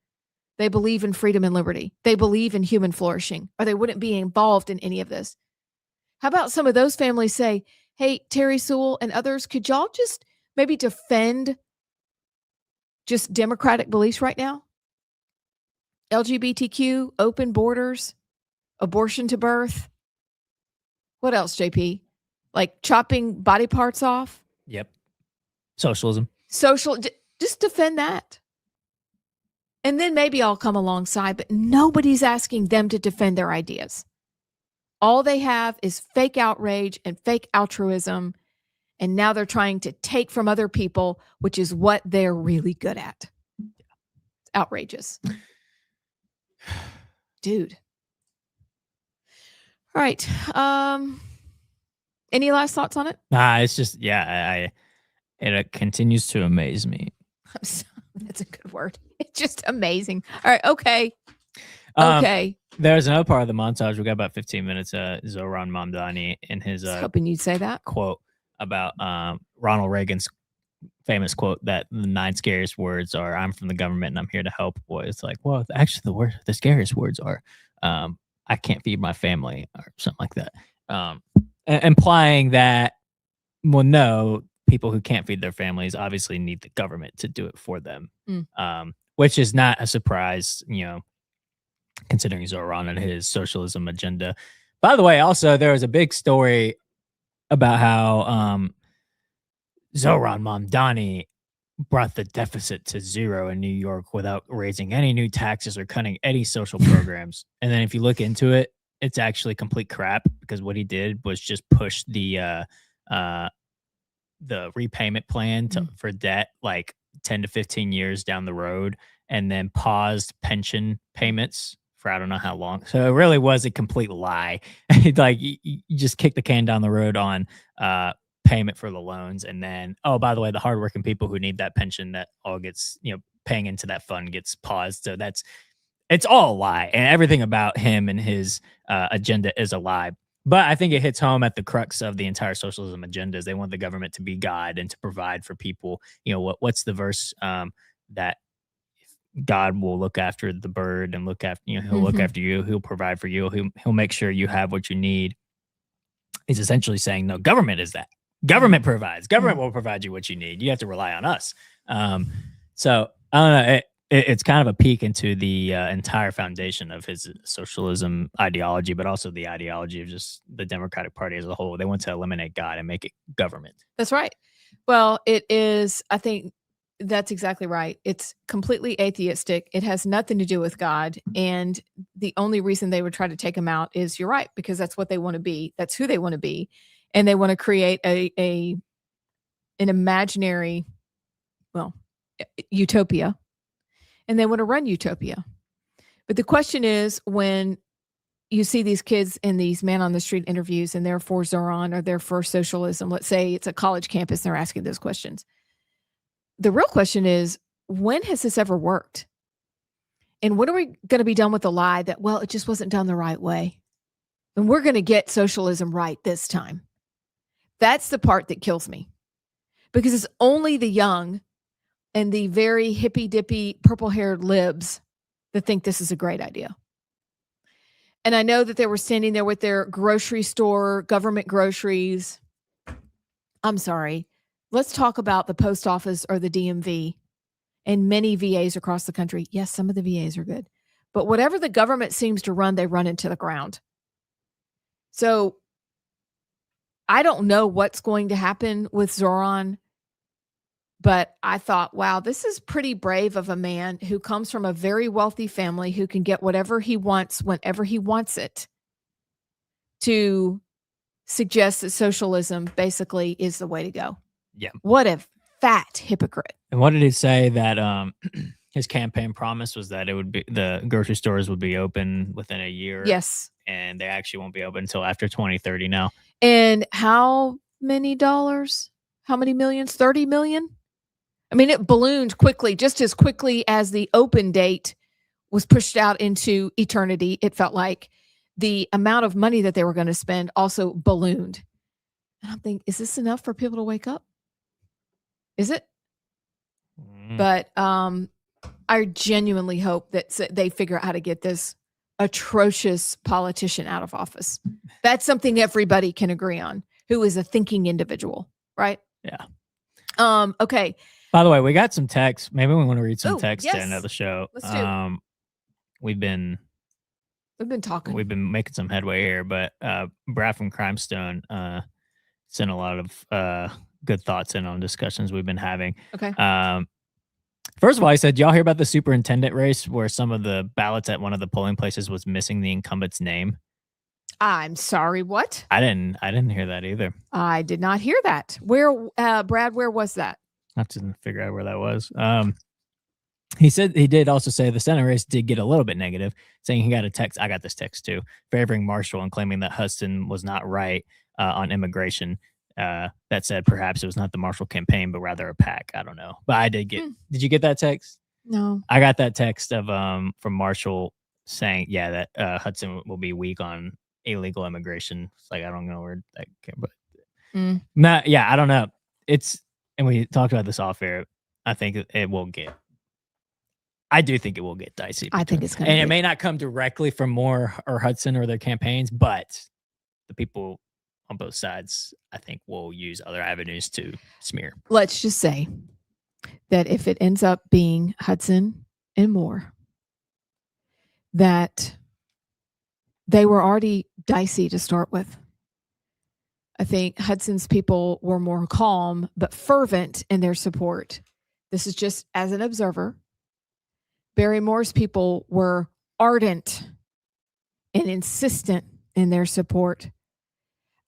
They believe in freedom and liberty. They believe in human flourishing, or they wouldn't be involved in any of this. How about some of those families say, hey, Terry Sewell and others, could y'all just maybe defend just democratic beliefs right now? LGBTQ, open borders, abortion to birth. What else, JP? Like chopping body parts off? Yep. Socialism. Just defend that. And then maybe I'll come alongside, but nobody's asking them to defend their ideas. All they have is fake outrage and fake altruism. And now they're trying to take from other people, which is what they're really good at. It's outrageous. Dude. All right. Any last thoughts on it? Nah, it's just, it continues to amaze me. That's a good word. It's just amazing. All right. Okay. Okay. There's another part of the montage. We got about 15 minutes. Zohran Mamdani in his hoping you'd say that quote about Ronald Reagan's famous quote that the 9 scariest words are "I'm from the government and I'm here to help." Boy, it's like, well, actually, the scariest words are "I can't feed my family" or something like that. implying that, well, no, people who can't feed their families obviously need the government to do it for them, which is not a surprise, considering Zoran and his socialism agenda. By the way, also, there was a big story about how Zoran Mamdani brought the deficit to zero in New York without raising any new taxes or cutting any social programs. And then if you look into it, it's actually complete crap, because what he did was just push the repayment plan for debt like 10 to 15 years down the road, and then paused pension payments for I don't know how long. So it really was a complete lie. Like you just kick the can down the road on payment for the loans, and then, oh, by the way, the hardworking people who need that pension that all gets, paying into that fund gets paused. So it's all a lie, and everything about him and his agenda is a lie. But I think it hits home at the crux of the entire socialism agenda is they want the government to be God and to provide for people. What's the verse that God will look after the bird and look after, he'll look after you, he'll provide for you, he'll make sure you have what you need. He's essentially saying, no, government is that. Government provides. Government will provide you what you need. You have to rely on us. So I don't know. It's kind of a peek into the entire foundation of his socialism ideology, but also the ideology of just the Democratic Party as a whole. They want to eliminate God and make it government. That's right. Well, it is, I think that's exactly right. It's completely atheistic. It has nothing to do with God. And the only reason they would try to take him out is, you're right, because that's what they want to be. That's who they want to be. And they want to create an imaginary, utopia. And they want to run utopia. But the question is, when you see these kids in these man on the street interviews and they're for Zoran or they're for socialism, let's say it's a college campus, and they're asking those questions. The real question is, when has this ever worked? And when are we going to be done with the lie that, well, it just wasn't done the right way? And we're going to get socialism right this time. That's the part that kills me, because it's only the young and the very hippy-dippy, purple-haired libs that think this is a great idea. And I know that they were standing there with their grocery store, government groceries. I'm sorry. Let's talk about the post office or the DMV and many VAs across the country. Yes, some of the VAs are good. But whatever the government seems to run, they run into the ground. So I don't know what's going to happen with Zoran, but I thought, wow, this is pretty brave of a man who comes from a very wealthy family who can get whatever he wants whenever he wants it, to suggest that socialism basically is the way to go. Yeah. What a fat hypocrite. And what did he say that his campaign promise was that it would be, the grocery stores would be open within a year? Yes. And they actually won't be open until after 2030 now. And how many dollars? How many millions? 30 million? I mean, it ballooned quickly, just as quickly as the open date was pushed out into eternity. It felt like the amount of money that they were going to spend also ballooned. And I'm thinking, is this enough for people to wake up? Is it? But I genuinely hope that they figure out how to get this atrocious politician out of office. That's something everybody can agree on, who is a thinking individual, right? Yeah. Okay. By the way, we got some text. Maybe we want to read some text yes. to end of the show. Let's do. We've been talking. We've been making some headway here, but Brad from Crimestone sent a lot of good thoughts in on discussions we've been having. Okay. First of all, I said, y'all hear about the superintendent race where some of the ballots at one of the polling places was missing the incumbent's name? I'm sorry, what? I didn't hear that either. I did not hear that. Where, Brad, where was that? I have to figure out where that was. He said he did also say the Senate race did get a little bit negative, saying he got a text. I got this text too, favoring Marshall and claiming that Hudson was not right on immigration. That said, perhaps it was not the Marshall campaign, but rather a PAC. I don't know. But I did get. Did you get that text? No. I got that text of from Marshall saying, yeah, that Hudson will be weak on illegal immigration. It's like, I don't know where that came, but I don't know. And we talked about this off air. I think it will get. I do think it will get dicey. I think it's going to. And it may not come directly from Moore or Hudson or their campaigns, but the people on both sides, I think, will use other avenues to smear. Let's just say that if it ends up being Hudson and Moore, that they were already dicey to start with. I think Hudson's people were more calm but fervent in their support. This is just as an observer. Barry Moore's people were ardent and insistent in their support.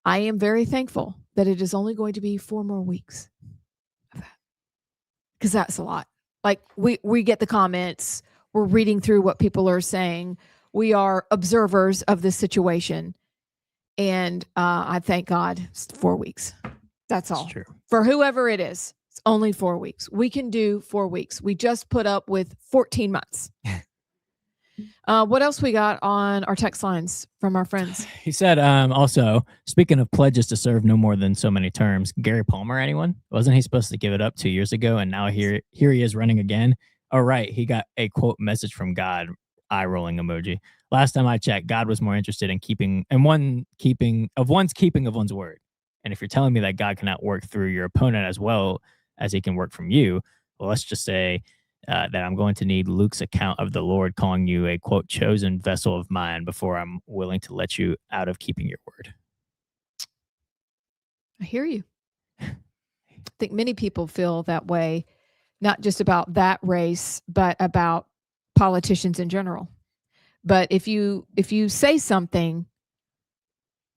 I am very thankful that it is only going to be 4 more weeks of that, because that's a lot. Like we get the comments, we're reading through what people are saying. We are observers of this situation. And I thank God it's 4 weeks. That's all. True. For whoever it is, it's only 4 weeks. We can do 4 weeks. We just put up with 14 months. What else we got on our text lines from our friends? He said, also, speaking of pledges to serve no more than so many terms, Gary Palmer, anyone? Wasn't he supposed to give it up 2 years ago? And now here he is running again. Oh, right. He got a quote message from God, eye rolling emoji. Last time I checked, God was more interested in one's keeping of one's word. And if you're telling me that God cannot work through your opponent as well as he can work from you, well, let's just say that I'm going to need Luke's account of the Lord calling you a, quote, chosen vessel of mine before I'm willing to let you out of keeping your word. I hear you. I think many people feel that way, not just about that race, but about politicians in general. But if you say something,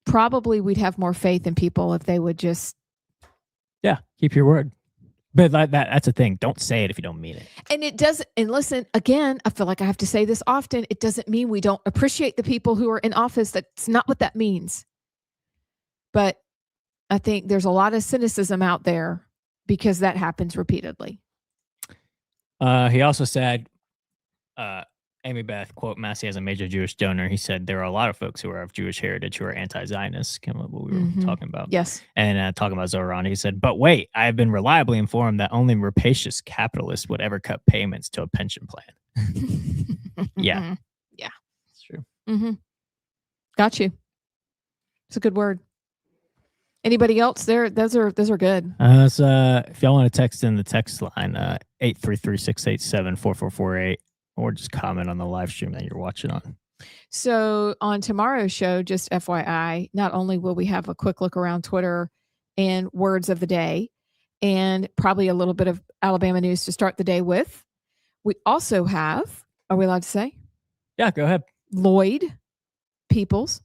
probably we'd have more faith in people if they would just keep your word. But that's a thing. Don't say it if you don't mean it. And it doesn't. And listen, again, I feel like I have to say this often. It doesn't mean we don't appreciate the people who are in office. That's not what that means. But I think there's a lot of cynicism out there because that happens repeatedly. He also said, Amy Beth, quote, Massey has a major Jewish donor. He said there are a lot of folks who are of Jewish heritage who are anti-Zionists, kind of what we were talking about. Yes. And talking about Zoran, he said, but wait, I have been reliably informed that only rapacious capitalists would ever cut payments to a pension plan. Yeah. Yeah. It's true. Got you. It's a good word. Anybody else there? Those are good. So if y'all want to text in the text line, 833-687-4448. Or just comment on the live stream that you're watching on. So on tomorrow's show, just FYI, not only will we have a quick look around Twitter and words of the day, and probably a little bit of Alabama news to start the day with, we also have, are we allowed to say? Yeah, go ahead. Lloyd Peoples,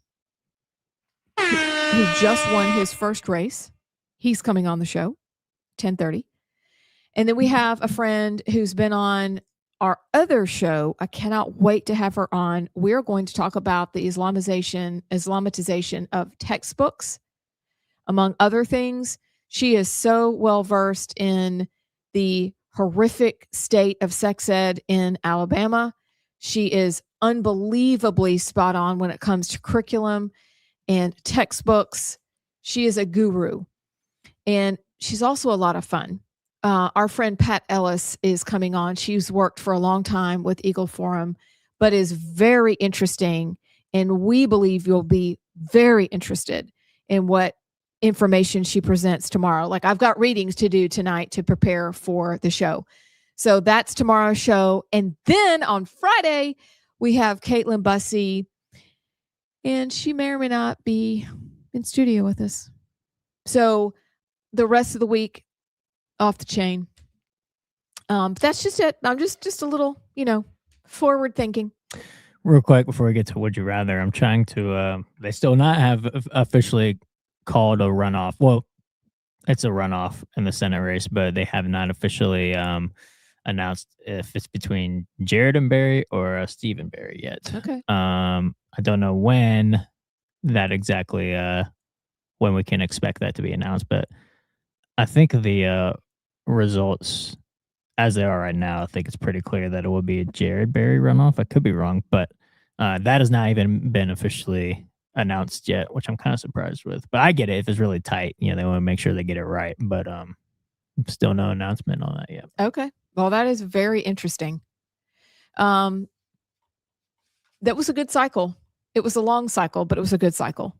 who just won his first race. He's coming on the show, 10:30. And then we have a friend who's been on our other show. I cannot wait to have her on. We're going to talk about the Islamatization of textbooks, among other things. She is so well versed in the horrific state of sex ed in Alabama. She is unbelievably spot on when it comes to curriculum and textbooks. She is a guru, and she's also a lot of fun. Our friend Pat Ellis is coming on. She's worked for a long time with Eagle Forum, but is very interesting. And we believe you'll be very interested in what information she presents tomorrow. Like, I've got readings to do tonight to prepare for the show. So that's tomorrow's show. And then on Friday, we have Caitlin Bussey, and she may or may not be in studio with us. So the rest of the week, off the chain. That's just it. I'm just a little, forward thinking. Real quick before we get to Would You Rather, I'm trying to, they still not have officially called a runoff. Well, it's a runoff in the Senate race, but they have not officially announced if it's between Jared and Barry or Stephen Barry yet. Okay. I don't know when that exactly, when we can expect that to be announced, but I think the results as they are right now, I think it's pretty clear that it will be a Jared Barry runoff. I could be wrong, but that has not even been officially announced yet, which I'm kind of surprised with. But I get it if it's really tight. They want to make sure they get it right. But still no announcement on that yet. Okay. Well, that is very interesting. That was a good cycle. It was a long cycle, but it was a good cycle.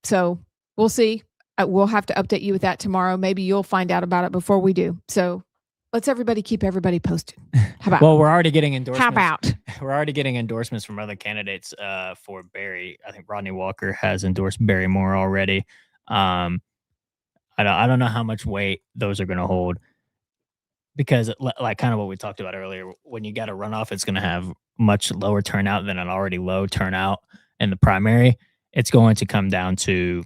So We'll see. We'll have to update you with that tomorrow. Maybe you'll find out about it before we do. So let's keep everybody posted. How about? Well, we're already getting endorsements. How about? We're already getting endorsements from other candidates for Barry. I think Rodney Walker has endorsed Barry Moore already. I don't know how much weight those are going to hold, because like kind of what we talked about earlier, when you got a runoff, it's going to have much lower turnout than an already low turnout in the primary. It's going to come down to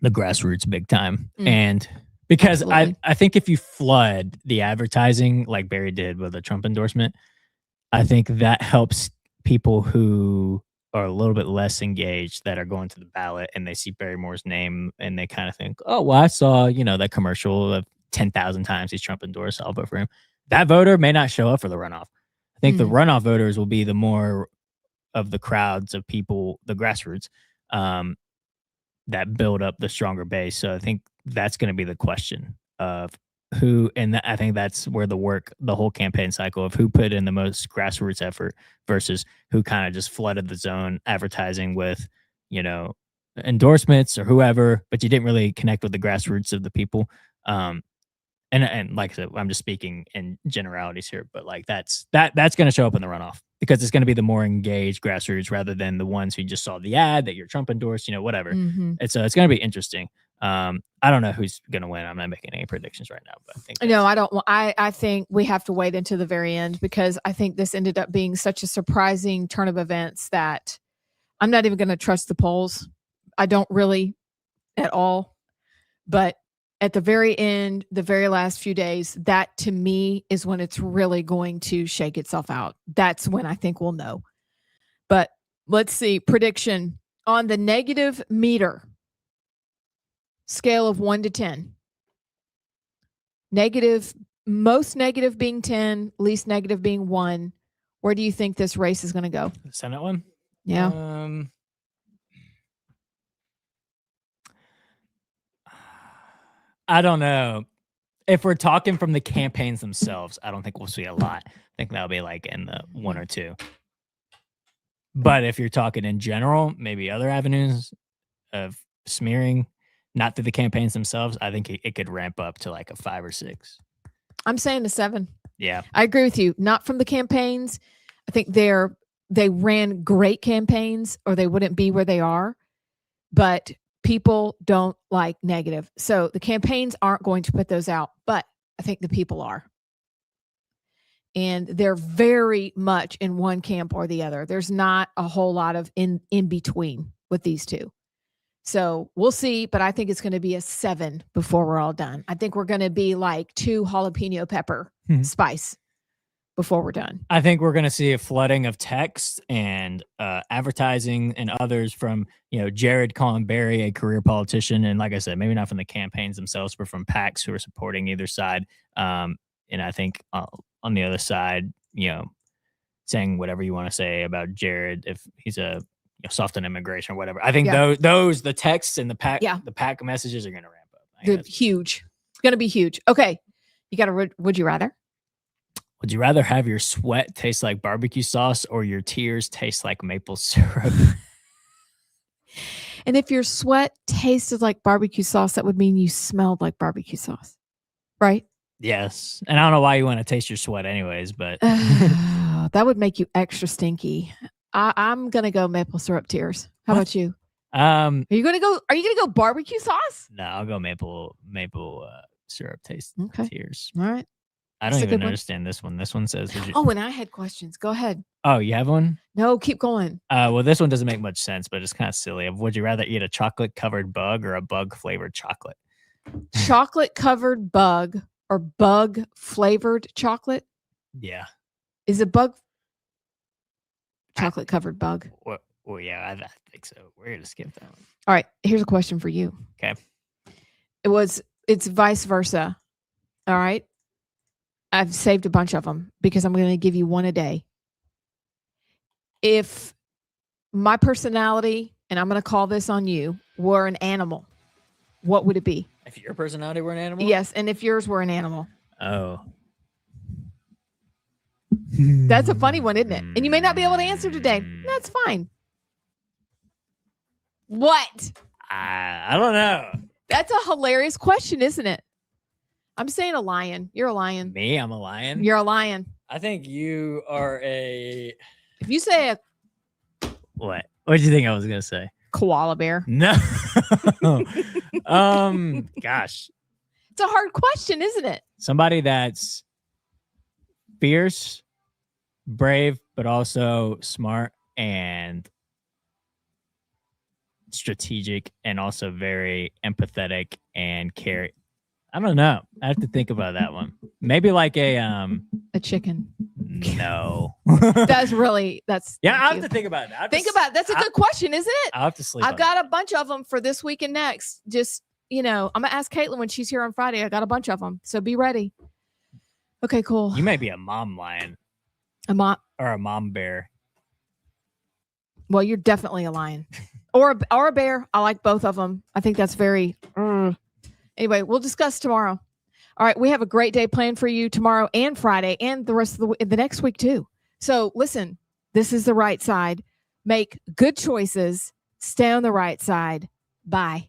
the grassroots big time. And because I think if you flood the advertising like Barry did with a Trump endorsement, I think that helps people who are a little bit less engaged, that are going to the ballot and they see Barry Moore's name and they kind of think, oh, well, I saw, that commercial of 10,000 times he's Trump endorsed, I'll vote for him. That voter may not show up for the runoff. I think the runoff voters will be the more of the crowds of people, the grassroots, that build up the stronger base. So I think that's going to be the question of who, and I think that's where the whole campaign cycle of who put in the most grassroots effort versus who kind of just flooded the zone advertising with, endorsements or whoever, but you didn't really connect with the grassroots of the people. And like I said, I'm just speaking in generalities here, but like that's going to show up in the runoff, because it's going to be the more engaged grassroots rather than the ones who just saw the ad that you're Trump endorsed, whatever. And so it's going to be interesting. I don't know who's going to win. I'm not making any predictions right now, but I think I don't. I think we have to wait until the very end, because I think this ended up being such a surprising turn of events that I'm not even going to trust the polls. I don't really at all, but at the very end, the very last few days, that to me is when it's really going to shake itself out. That's when I think we'll know. But let's see. Prediction on the negative meter scale of 1 to 10. Negative, most negative being 10, least negative being 1. Where do you think this race is going to go? The Senate one? Yeah. I don't know. If we're talking from the campaigns themselves, I don't think we'll see a lot. I think that'll be like in the 1 or 2. But if you're talking in general, maybe other avenues of smearing, not through the campaigns themselves, I think it could ramp up to like a 5 or 6. I'm saying a 7. Yeah. I agree with you. Not from the campaigns. I think they ran great campaigns or they wouldn't be where they are. But people don't like negative. So the campaigns aren't going to put those out, but I think the people are. And they're very much in one camp or the other. There's not a whole lot of in between with these two. So we'll see, but I think it's going to be a 7 before we're all done. I think we're going to be like 2 jalapeno pepper spice before we're done. I think we're going to see a flooding of text and advertising and others from, Jared calling Barry a career politician. And like I said, maybe not from the campaigns themselves, but from PACs who are supporting either side. And I think on the other side, saying whatever you want to say about Jared, if he's a soft on immigration or whatever. I think those the texts and the PAC messages are going to ramp up. They're huge. It's going to be huge. Okay. You got a would you rather? Would you rather have your sweat taste like barbecue sauce or your tears taste like maple syrup? And if your sweat tasted like barbecue sauce, that would mean you smelled like barbecue sauce, right? Yes. And I don't know why you want to taste your sweat anyways, but that would make you extra stinky. I'm going to go maple syrup tears. How about you? Are you going to go barbecue sauce? No, I'll go maple syrup taste tears. All right. I don't even understand this one. This one says... Oh, and I had questions. Go ahead. Oh, you have one? No, keep going. Well, this one doesn't make much sense, but it's kind of silly. Would you rather eat a chocolate-covered bug or a bug-flavored chocolate? Chocolate-covered bug or bug-flavored chocolate? Yeah. Is a bug chocolate-covered bug? Well, yeah, I think so. We're going to skip that one. All right. Here's a question for you. Okay. It's vice versa. All right. I've saved a bunch of them because I'm going to give you one a day. If my personality, and I'm going to call this on you, were an animal, what would it be? If your personality were an animal? Yes, and if yours were an animal. Oh. That's a funny one, isn't it? And you may not be able to answer today. That's fine. What? I don't know. That's a hilarious question, isn't it? I'm saying a lion. You're a lion. Me? I'm a lion? You're a lion. I think you are a... If you say a What? What did you think I was going to say? koala bear. No. Gosh. It's a hard question, isn't it? Somebody that's fierce, brave, but also smart and strategic, and also very empathetic and care. I don't know. I have to think about that one. Maybe like a chicken. No. That's yeah. I have to think about that. Think about it. That's a good question, isn't it? I'll have to sleep. I've got a bunch of them for this week and next. Just, I'm gonna ask Caitlin when she's here on Friday. I got a bunch of them, so be ready. Okay, cool. You may be a mom lion. A mom or a mom bear. Well, you're definitely a lion or a bear. I like both of them. I think that's very. Anyway, we'll discuss tomorrow. All right, we have a great day planned for you tomorrow and Friday and the rest of the next week too. So listen, this is the right side. Make good choices. Stay on the right side. Bye.